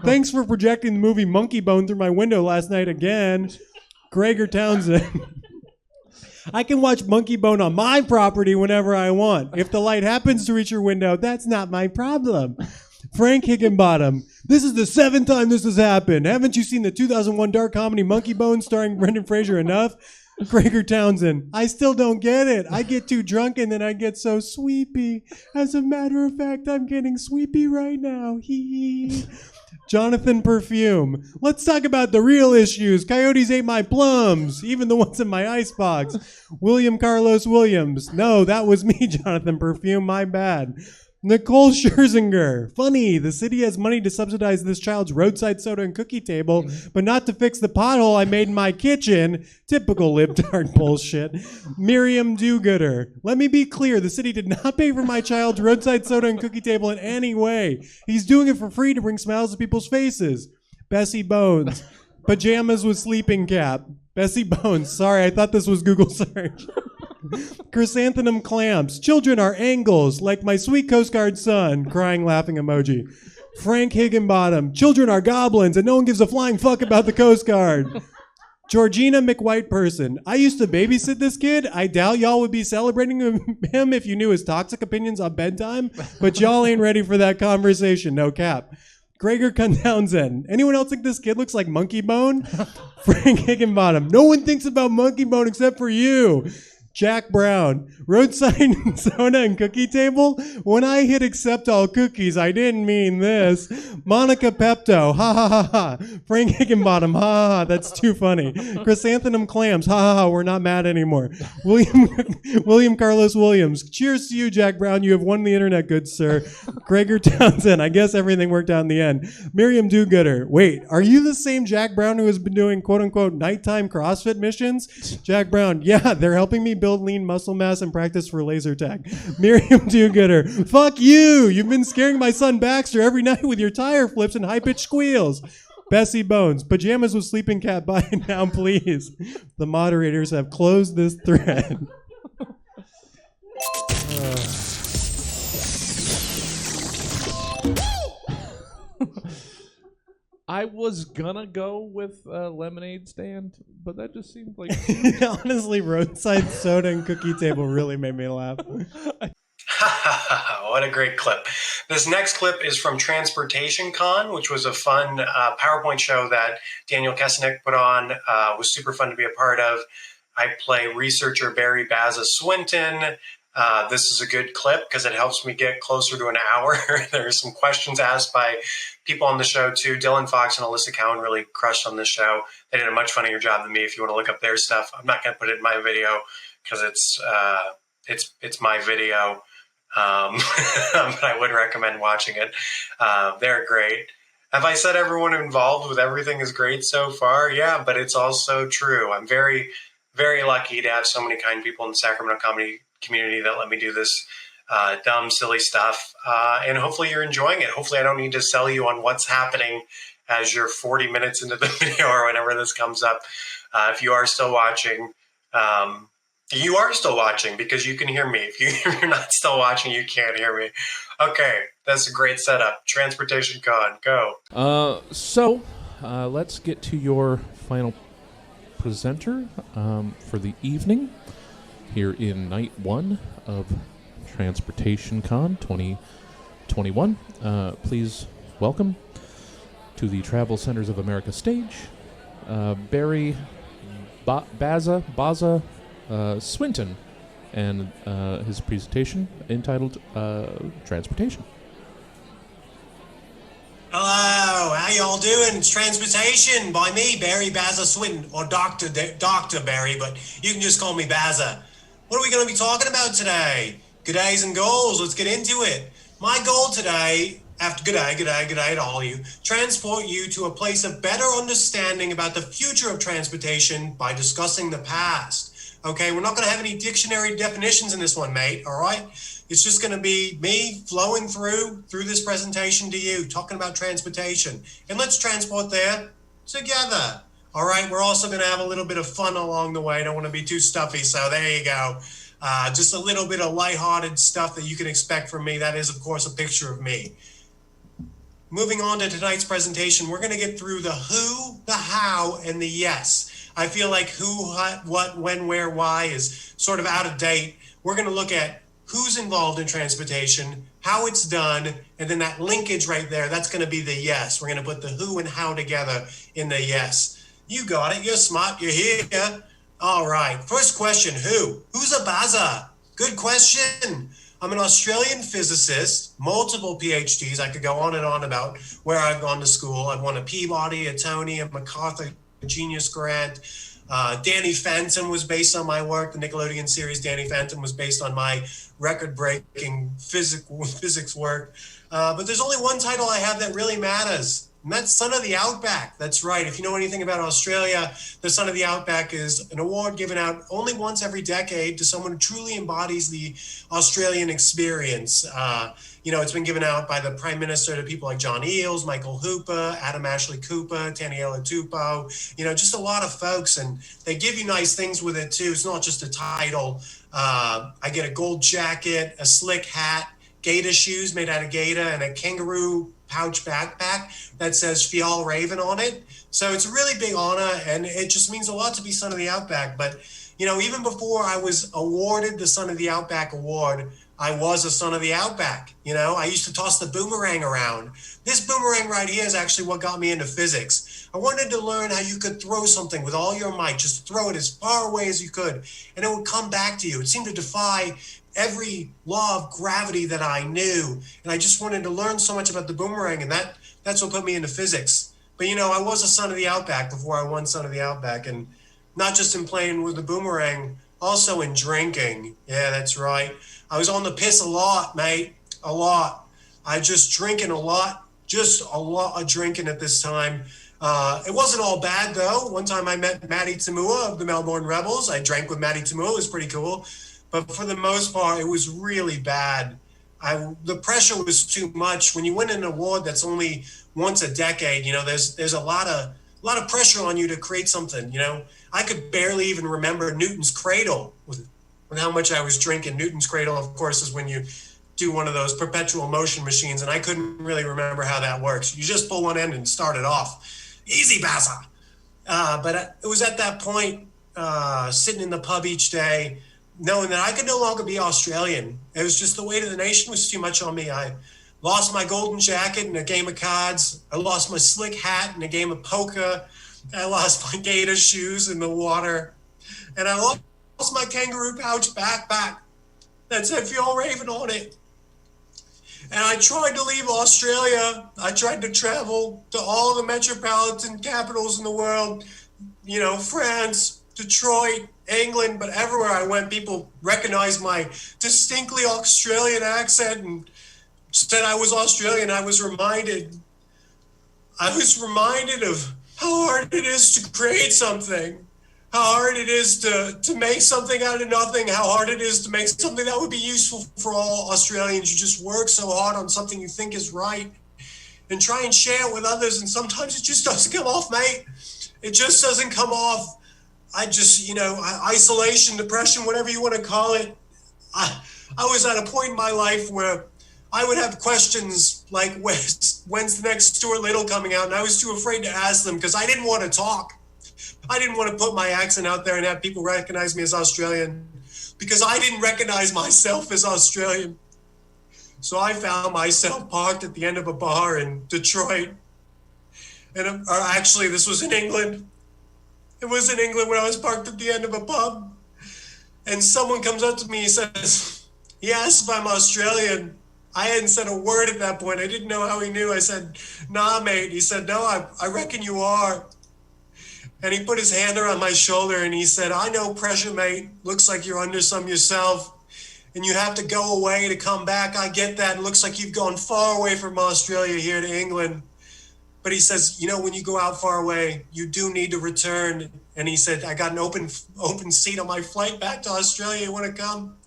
Thanks for projecting the movie Monkey Bone through my window last night again. Gregor Townsend. I can watch Monkey Bone on my property whenever I want. If the light happens to reach your window, that's not my problem. Frank Higginbottom. This is the 7th time this has happened. Haven't you seen the 2001 dark comedy Monkey Bone starring Brendan Fraser enough? Gregor Townsend. I still don't get it. I get too drunk and then I get so sweepy. As a matter of fact, I'm getting sweepy right now. Hee hee. Jonathan Perfume. Let's talk about the real issues. Coyotes ate my plums, even the ones in my icebox. William Carlos Williams. No, that was me, Jonathan Perfume. My bad. Nicole Scherzinger. Funny, the city has money to subsidize this child's roadside soda and cookie table, but not to fix the pothole I made in my kitchen. Typical libtard bullshit. Miriam Do-Gooder. Let me be clear, the city did not pay for my child's roadside soda and cookie table in any way. He's doing it for free to bring smiles to people's faces. Bessie Bones. Pajamas with sleeping cap. Bessie Bones. Sorry, I thought this was Google search. Chrysanthemum Clamps. Children are angles, like my sweet Coast Guard son. Crying, laughing emoji. Frank Higginbottom. Children are goblins, and no one gives a flying fuck about the Coast Guard. Georgina McWhiteperson. I used to babysit this kid. I doubt y'all would be celebrating him if you knew his toxic opinions on bedtime, but y'all ain't ready for that conversation. No cap. Gregor Townsend. Anyone else think this kid looks like Monkey Bone? Frank Higginbottom. No one thinks about Monkey Bone except for you. Jack Brown. Roadside soda and cookie table? When I hit accept all cookies, I didn't mean this. Monica Pepto. Ha ha ha ha. Frank Higginbottom. Ha ha ha. That's too funny. Chrysanthemum Clams. Ha ha ha. We're not mad anymore. William Carlos Williams. Cheers to you, Jack Brown. You have won the internet, good sir. Gregor Townsend. I guess everything worked out in the end. Miriam Do-Gooder. Wait, are you the same Jack Brown who has been doing quote unquote nighttime CrossFit missions? Jack Brown. Yeah, they're helping me build lean muscle mass and practice for laser tag. Miriam Do-Gooder. Fuck you. You've been scaring my son Baxter every night with your tire flips and high-pitched squeals. Bessie Bones. Pajamas with sleeping cat by now, please. The moderators have closed this thread. I was gonna go with lemonade stand, but that just seemed like Honestly, roadside soda and cookie table really made me laugh. What a great clip. This next clip is from Transportationcon, which was a fun PowerPoint show that Daniel Kessenich put on. Was super fun to be a part of. I play researcher Barry Bazza Swinton. This is a good clip because it helps me get closer to an hour. There's some questions asked by people on the show too. Dylan Fox and Alyssa Cowan really crushed on this show. They did a much funnier job than me. If you want to look up their stuff, I'm not going to put it in my video because it's my video. But I would recommend watching it. They're great. Have I said everyone involved with everything is great so far? Yeah, but it's also true. I'm very, very lucky to have so many kind people in the Sacramento comedy community that let me do this dumb, silly stuff. And hopefully you're enjoying it. Hopefully I don't need to sell you on what's happening as you're 40 minutes into the video or whenever this comes up. If you are still watching, you are still watching because you can hear me. If you're not still watching, you can't hear me. Okay, that's a great setup. Transportationcon, go. So let's get to your final presenter for the evening here in night one of Transportationcon 2021. Please welcome to the Travel Centers of America stage, Barry Bazza Swinton, and his presentation entitled Transportation. Hello, how y'all doing? It's Transportation by me, Barry Bazza Swinton, or Dr. Barry, but you can just call me Bazza. What are we going to be talking about today? Good days and goals. Let's get into it. My goal today, good day to all of you, transport you to a place of better understanding about the future of transportation by discussing the past. Okay, we're not going to have any dictionary definitions in this one, mate, all right? It's just going to be me flowing through this presentation to you, talking about transportation. And let's transport there together. All right, we're also going to have a little bit of fun along the way. Don't want to be too stuffy, so there you go. Just a little bit of lighthearted stuff that you can expect from me. That is, of course, a picture of me. Moving on to tonight's presentation, we're going to get through the who, the how, and the yes. I feel like who, what, when, where, why is sort of out of date. We're going to look at who's involved in transportation, how it's done, and then that linkage right there, that's going to be the yes. We're going to put the who and how together in the yes. You got it. You're smart. You're here. All right. First question, who? Who's a Bazza? Good question. I'm an Australian physicist, multiple PhDs. I could go on and on about where I've gone to school. I've won a Peabody, a Tony, a MacArthur Genius Grant. Danny Phantom was based on my work. The Nickelodeon series Danny Phantom was based on my record-breaking physics work. But there's only one title I have that really matters, and that's Son of the Outback. That's right. If you know anything about Australia, the Son of the Outback is an award given out only once every decade to someone who truly embodies the Australian experience. It's been given out by the Prime Minister to people like John Eales, Michael Hooper, Adam Ashley Cooper, Taniela Tupou, just a lot of folks. And they give you nice things with it, too. It's not just a title. I get a gold jacket, a slick hat, gator shoes made out of gator, and a kangaroo pouch backpack that says Fial Raven on it. So it's a really big honor, and it just means a lot to be Son of the Outback. But, even before I was awarded the Son of the Outback award, I was a Son of the Outback. I used to toss the boomerang around. This boomerang right here is actually what got me into physics. I wanted to learn how you could throw something with all your might, just throw it as far away as you could, and it would come back to you. It seemed to defy every law of gravity that I knew. And I just wanted to learn so much about the boomerang, and that's what put me into physics. But I was a Son of the Outback before I won Son of the Outback, and not just in playing with the boomerang, also in drinking. Yeah, that's right. I was on the piss a lot, mate. A lot. I just drinking a lot. Just a lot of drinking at this time. It wasn't all bad, though. One time I met Matty Tamua of the Melbourne Rebels. I drank with Matty Tamua. It was pretty cool. But for the most part, it was really bad. The pressure was too much. When you win an award that's only once a decade, there's a lot of pressure on you to create something. I could barely even remember Newton's Cradle with how much I was drinking. Newton's Cradle, of course, is when you do one of those perpetual motion machines, and I couldn't really remember how that works. You just pull one end and start it off. Easy, Bazza. But it was at that point, sitting in the pub each day, knowing that I could no longer be Australian. It was just the weight of the nation was too much on me. I lost my golden jacket in a game of cards. I lost my slick hat in a game of poker. I lost my gator shoes in the water. And I lost my kangaroo pouch backpack that said Fial Raven on it. And I tried to leave Australia. I tried to travel to all the metropolitan capitals in the world, France, Detroit, England, but everywhere I went, people recognized my distinctly Australian accent and said I was Australian. I was reminded of how hard it is to create something, how hard it is to make something out of nothing, how hard it is to make something that would be useful for all Australians. You just work so hard on something you think is right and try and share it with others, and sometimes it just doesn't come off, mate. It just doesn't come off. Isolation, depression, whatever you want to call it. I was at a point in my life where I would have questions like, when's the next Stuart Little coming out? And I was too afraid to ask them because I didn't want to talk. I didn't want to put my accent out there and have people recognize me as Australian because I didn't recognize myself as Australian. So I found myself parked at the end of a bar in Detroit. Actually, this was in England. It was in England when I was parked at the end of a pub. And someone comes up to me and says, he asks if I'm Australian. I hadn't said a word at that point. I didn't know how he knew. I said, nah, mate. He said, no, I reckon you are. And he put his hand around my shoulder and he said, I know pressure, mate. Looks like you're under some yourself. And you have to go away to come back. I get that. It looks like you've gone far away from Australia here to England. But he says, you know, when you go out far away, you do need to return. And he said, I got an open seat on my flight back to Australia. You want to come?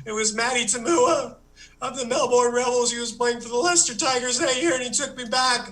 It was Matty Tamua of the Melbourne Rebels. He was playing for the Leicester Tigers that year, and he took me back.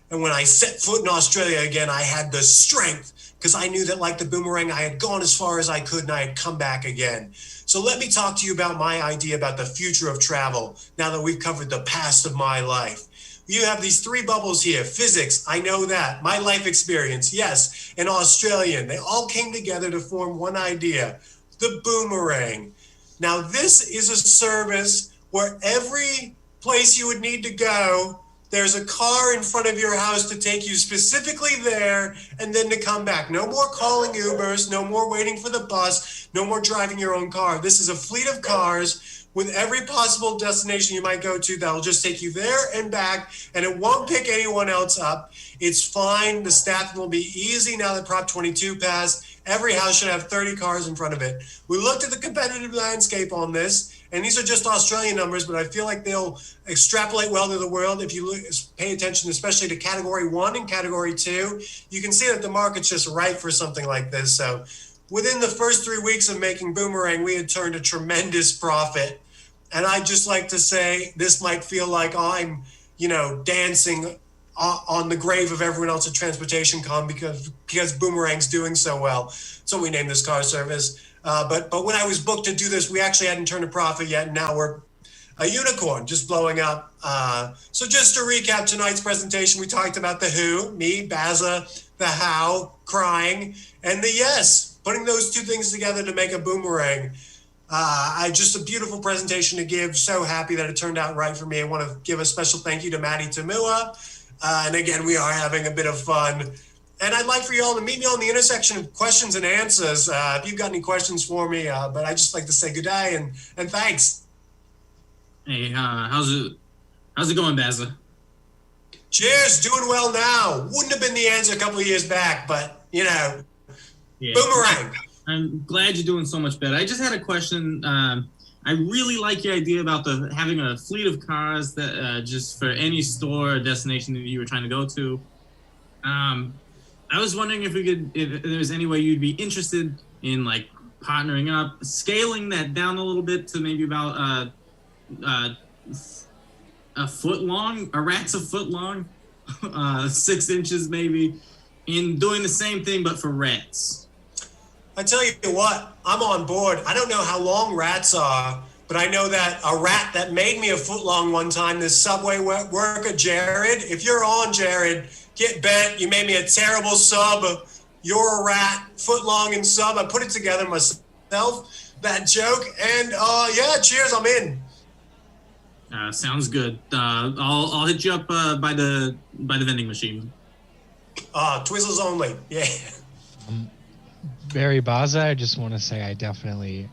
And when I set foot in Australia again, I had the strength because I knew that, like the boomerang, I had gone as far as I could and I had come back again. So let me talk to you about my idea about the future of travel now that we've covered the past of my life. You have these three bubbles here. Physics, I know that. My life experience, yes. And Australian, they all came together to form one idea, the boomerang. Now, this is a service where every place you would need to go, there's a car in front of your house to take you specifically there and then to come back. No more calling Ubers, no more waiting for the bus, no more driving your own car. This is a fleet of cars with every possible destination you might go to that will just take you there and back, and it won't pick anyone else up. It's fine. The staffing will be easy now that Prop 22 passed. Every house should have 30 cars in front of it. We looked at the competitive landscape on this, and these are just Australian numbers, but I feel like they'll extrapolate well to the world. If you pay attention, especially to Category 1 and Category 2, you can see that the market's just ripe for something like this. So within the first 3 weeks of making Boomerang, we had turned a tremendous profit. And I'd just like to say this might feel like I'm, dancing on the grave of everyone else at Transportationcon because Boomerang's doing so well. So we named this car service. But when I was booked to do this, we actually hadn't turned a profit yet. And now we're a unicorn just blowing up. So just to recap tonight's presentation, we talked about the who, me, Bazza, the how, crying, and the yes, putting those two things together to make a boomerang. Just a beautiful presentation to give. So happy that it turned out right for me. I want to give a special thank you to Matty Tamua. And again, we are having a bit of fun. And I'd like for you all to meet me on the intersection of questions and answers. If you've got any questions for me, but I'd just like to say good day and thanks. Hey, how's it going, Bazza? Cheers, doing well now. Wouldn't have been the answer a couple of years back, but Yeah. Boomerang. I'm glad you're doing so much better. I just had a question. I really like your idea about having a fleet of cars that just for any store or destination that you were trying to go to. I was wondering if there's any way you'd be interested in like partnering up, scaling that down a little bit to maybe about a foot long, a rat's a foot long, 6 inches maybe, in doing the same thing but for rats. I tell you what, I'm on board. I don't know how long rats are, but I know that a rat that made me a foot long one time, this subway worker, Jared, if you're on, Jared, get bent. You made me a terrible sub. You're a rat, foot long and sub. I put it together myself, that joke. And yeah, cheers, I'm in. Sounds good. I'll hit you up by the vending machine. Twizzlers only, yeah. Barry Bazza, I just want to say I definitely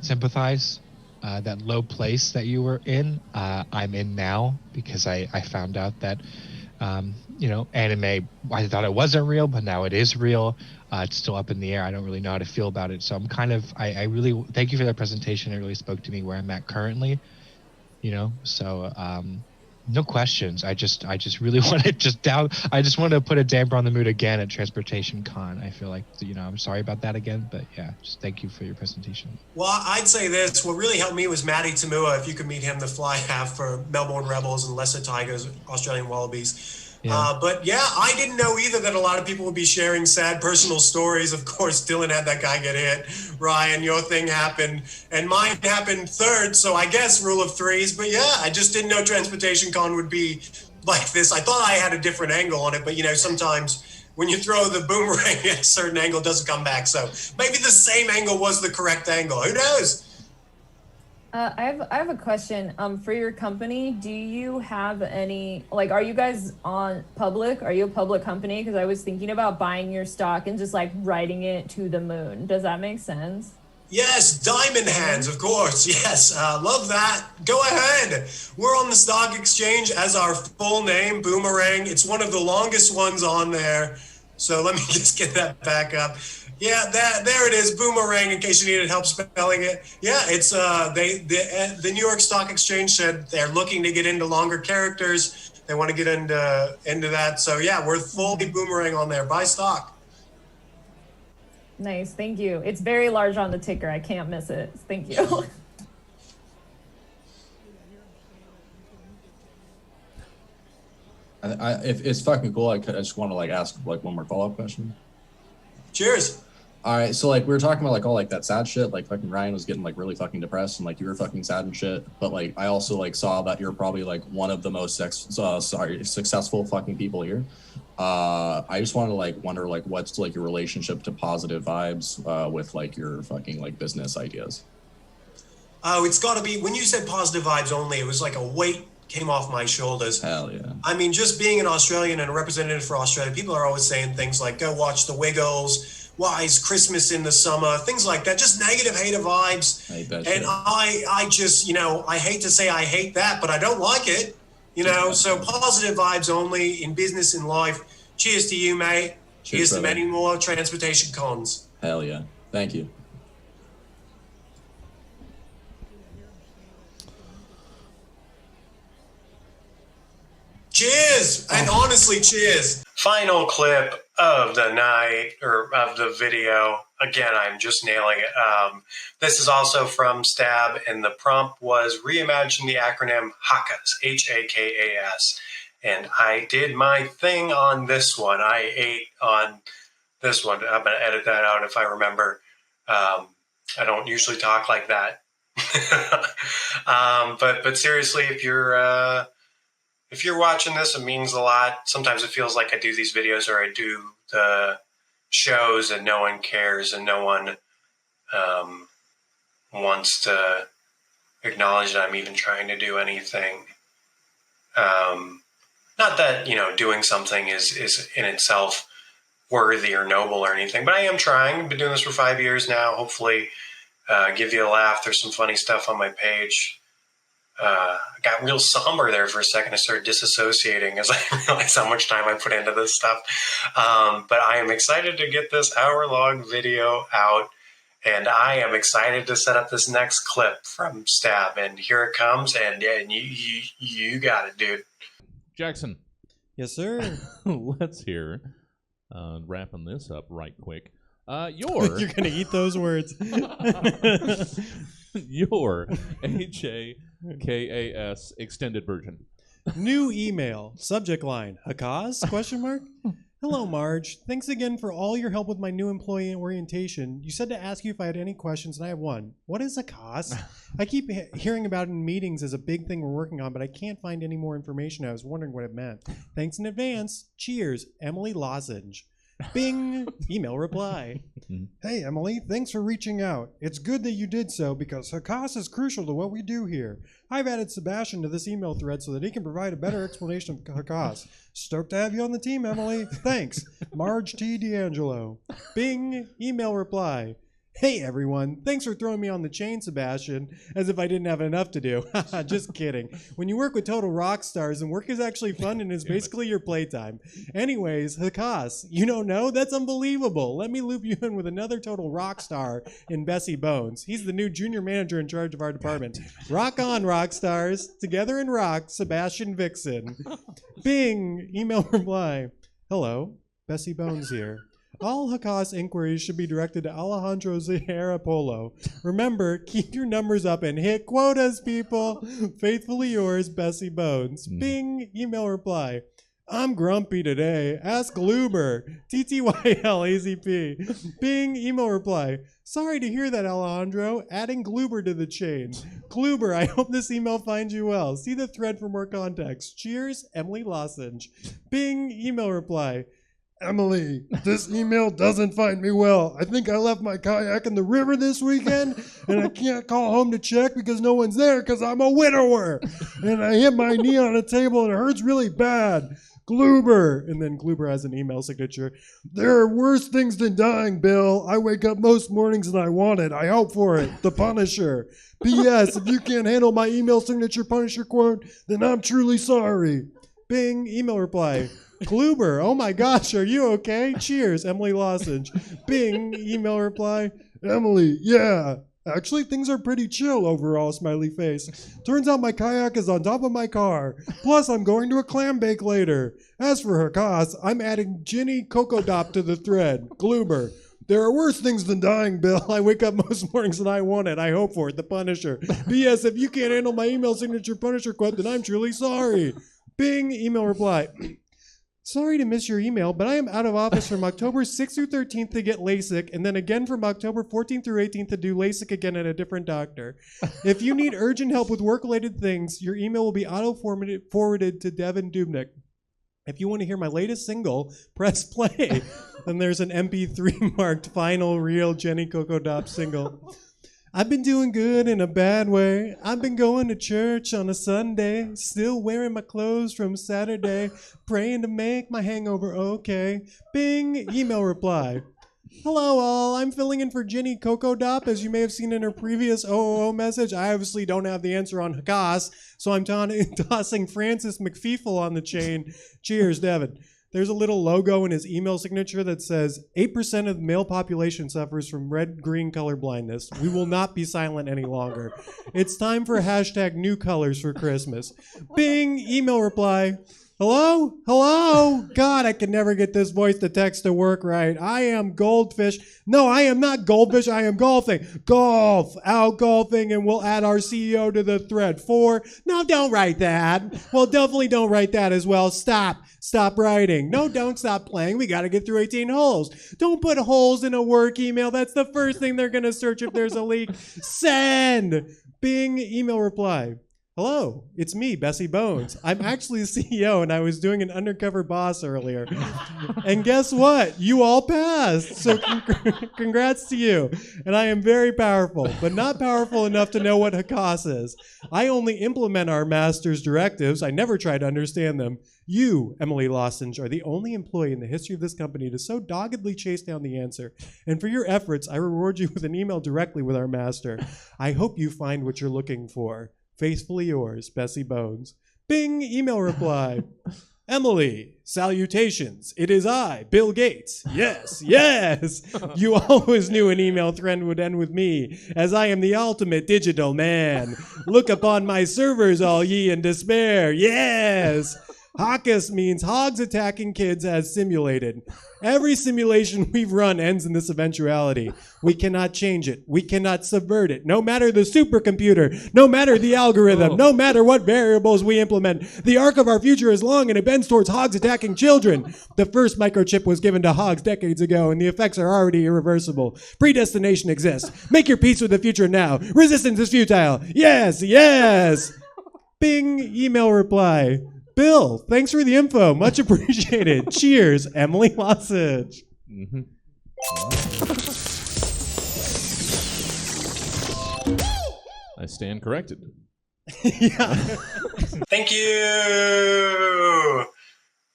sympathize. That low place that you were in, I'm in now because I found out that, anime, I thought it wasn't real, but now it is real. It's still up in the air. I don't really know how to feel about it. So I'm I really thank you for that presentation. It really spoke to me where I'm at currently, so no questions. I just really want to I just want to put a damper on the mood again at Transportationcon. I feel like, I'm sorry about that again, but yeah, just thank you for your presentation. Well, I'd say this. What really helped me was Matty Tamua, if you could meet him, the fly half for Melbourne Rebels and Leicester Tigers, Australian Wallabies. Yeah. But yeah, I didn't know either that a lot of people would be sharing sad personal stories. Of course, Dylan had that guy get hit. Ryan, your thing happened. And mine happened third, so I guess rule of threes. But yeah, I just didn't know Transportationcon would be like this. I thought I had a different angle on it, but sometimes when you throw the boomerang at a certain angle, it doesn't come back. So maybe the same angle was the correct angle. Who knows? I have a question. For your company, do you have any, are you guys on public? Are you a public company? Because I was thinking about buying your stock and just riding it to the moon. Does that make sense? Yes, diamond hands, of course. Yes, love that. Go ahead. We're on the stock exchange as our full name, Boomerang. It's one of the longest ones on there. So let me just get that back up. Yeah, there it is, Boomerang, in case you needed help spelling it. Yeah, it's the New York Stock Exchange said they're looking to get into longer characters. They want to get into that. So yeah, we're fully Boomerang on there. Buy stock. Nice, thank you. It's very large on the ticker. I can't miss it. Thank you. If it's fucking cool, I just want to like ask like one more follow-up question. Cheers. All right, so like we were talking about like all like that sad shit, like fucking Ryan was getting like really fucking depressed and like you were fucking sad and shit. But like I also like saw that you're probably like one of the most successful fucking people here. I just want to like wonder like what's like your relationship to positive vibes with like your fucking like business ideas. Oh, it's got to be, when you said positive vibes only, it was like a weight came off my shoulders. Hell yeah. I mean, just being an Australian and a representative for Australia, people are always saying things like, go watch The Wiggles, why is Christmas in the summer, things like that, just negative, hater vibes. And I just, you know, I hate to say I hate that, but I don't like it, you know, so positive vibes only in business and life. Cheers to you, mate. Cheers to many more transportation cons. Hell yeah. Thank you. Cheers! And honestly, cheers. Final clip of the night, or of the video. Again, I'm just nailing it. This is also from Stab, and the prompt was reimagine the acronym HAKAS, H-A-K-A-S. And I did my thing on this one. I ate on this one. I'm going to edit that out if I remember. I don't usually talk like that. But seriously, if you're watching this, it means a lot. Sometimes it feels like I do these videos or I do the shows and no one cares and no one wants to acknowledge that I'm even trying to do anything. Not that, you know, doing something is in itself worthy or noble or anything, but I am trying. I've been doing this for 5 years now. Hopefully give you a laugh. There's some funny stuff on my page. I got real somber there for a second. I started disassociating as I realized how much time I put into this stuff. But I am excited to get this hour-long video out, and I am excited to set up this next clip from Stab. And here it comes, and you got it, dude. Jackson. Yes, sir. Let's hear, wrapping this up right quick. You're going to eat those words. Your HAKAS extended version. New email. Subject line. HAKAS? Question mark. Hello, Marge. Thanks again for all your help with my new employee orientation. You said to ask you if I had any questions, and I have one. What is HAKAS? I keep hearing about it in meetings as a big thing we're working on, but I can't find any more information. I was wondering what it meant. Thanks in advance. Cheers, Emily Lozenge. Bing! Email reply. Hey, Emily, thanks for reaching out. It's good that you did so because HAKAS is crucial to what we do here. I've added Sebastian to this email thread so that he can provide a better explanation of HAKAS. Stoked to have you on the team, Emily. Thanks. Marge T. D'Angelo. Bing! Email reply. Hey, everyone. Thanks for throwing me on the chain, Sebastian, as if I didn't have enough to do. Just kidding. When you work with total rock stars, and work is actually fun and is basically your playtime. Anyways, HAKAS, you don't know? That's unbelievable. Let me loop you in with another total rock star in Bessie Bones. He's the new junior manager in charge of our department. Rock on, rock stars. Together in rock, Sebastian Vixen. Bing! Email reply. Hello, Bessie Bones here. All HAKAS inquiries should be directed to Alejandro Zahara Polo. Remember, keep your numbers up and hit quotas, people. Faithfully yours, Bessie Bones. Bing! Email reply. I'm grumpy today. Ask Luber. TTYLAZP. Bing! Email reply. Sorry to hear that, Alejandro. Adding Gluber to the chain. Gluber, I hope this email finds you well. See the thread for more context. Cheers, Emily Lozenge. Bing! Email reply. Emily, this email doesn't find me well. I think I left my kayak in the river this weekend, and I can't call home to check because no one's there because I'm a widower. And I hit my knee on a table, and it hurts really bad. Gloober. And then Gloober has an email signature. There are worse things than dying, Bill. I wake up most mornings and I want it. I hope for it. The Punisher. P.S. If you can't handle my email signature Punisher quote, then I'm truly sorry. Bing, email reply. Gloober, oh my gosh, are you okay? Cheers, Emily Lozenge. Bing, email reply. Emily, yeah. Actually, things are pretty chill overall, smiley face. Turns out my kayak is on top of my car. Plus, I'm going to a clam bake later. As for her costs, I'm adding Ginny Cocoa Dop to the thread. Gloober. There are worse things than dying, Bill. I wake up most mornings and I want it. I hope for it. The Punisher. P.S. If you can't handle my email signature Punisher quote, then I'm truly sorry. Bing, email reply. Sorry to miss your email, but I am out of office from October 6th through 13th to get LASIK, and then again from October 14th through 18th to do LASIK again at a different doctor. If you need urgent help with work-related things, your email will be auto-forwarded to Devin Dubnik. If you want to hear my latest single, press play. Then there's an MP3 marked final real Jenny Coco Dop single. I've been doing good in a bad way. I've been going to church on a Sunday, still wearing my clothes from Saturday, praying to make my hangover okay. Bing, email reply. Hello all, I'm filling in for Ginny Coco Dop, as you may have seen in her previous OOO message. I obviously don't have the answer on Hakas, so I'm tossing Francis McFeefle on the chain. Cheers, Devin. There's a little logo in his email signature that says, 8% of the male population suffers from red-green color blindness. We will not be silent any longer. It's time for hashtag new colors for Christmas. Bing, email reply. Hello? Hello? God, I can never get this voice to text to work right. I am Goldfish. No, I am not Goldfish. I am golfing. Golf. Out golfing, and we'll add our CEO to the thread. 4. No, don't write that. Well, definitely don't write that as well. Stop. Stop writing. No, don't stop playing. We got to get through 18 holes. Don't put holes in a work email. That's the first thing they're going to search if there's a leak. Send. Bing, email reply. Hello, it's me, Bessie Bones. I'm actually the CEO, and I was doing an undercover boss earlier. And guess what? You all passed. So congrats to you. And I am very powerful, but not powerful enough to know what Hakas is. I only implement our master's directives. I never try to understand them. You, Emily Lozenge, are the only employee in the history of this company to so doggedly chase down the answer. And for your efforts, I reward you with an email directly with our master. I hope you find what you're looking for. Faithfully yours, Bessie Bones. Bing, email reply. Emily, salutations. It is I, Bill Gates. Yes, yes. You always knew an email thread would end with me, as I am the ultimate digital man. Look upon my servers, all ye in despair. Yes. Hakas means hogs attacking kids as simulated. Every simulation we've run ends in this eventuality. We cannot change it. We cannot subvert it. No matter the supercomputer, no matter the algorithm, no matter what variables we implement, the arc of our future is long and it bends towards hogs attacking children. The first microchip was given to hogs decades ago and the effects are already irreversible. Predestination exists. Make your peace with the future now. Resistance is futile. Yes, yes. Bing, email reply. Bill, thanks for the info. Much appreciated. Cheers, Emily Lozenge. Mm-hmm. I stand corrected. Yeah. Thank you.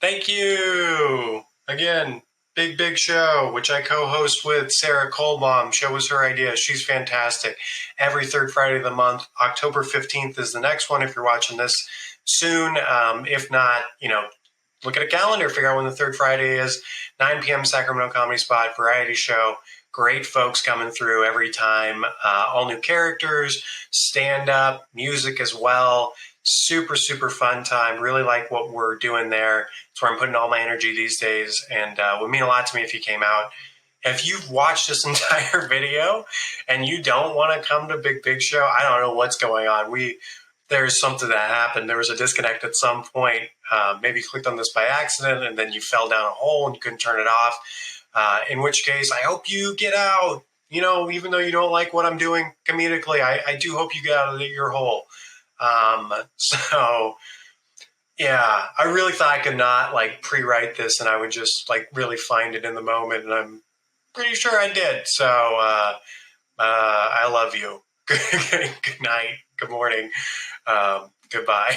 Thank you. Again, big show, which I co-host with Sarah Kullbom. Show was her idea. She's fantastic. Every third Friday of the month. October 15th is the next one if you're watching this soon. If not, look at a calendar, figure out when the third Friday is. 9 p.m. Sacramento Comedy Spot, variety show. Great folks coming through every time. All new characters, stand-up, music as well. Super, super fun time. Really like what we're doing there. It's where I'm putting all my energy these days, and it would mean a lot to me if you came out. If you've watched this entire video and you don't want to come to Big Show, I don't know what's going on. There's something that happened. There was a disconnect at some point. Maybe you clicked on this by accident and then you fell down a hole and you couldn't turn it off. In which case, I hope you get out. Even though you don't like what I'm doing comedically, I do hope you get out of your hole. So, yeah, I really thought I could not pre-write this and I would just really find it in the moment. And I'm pretty sure I did. So I love you. Good night. Good morning. Goodbye.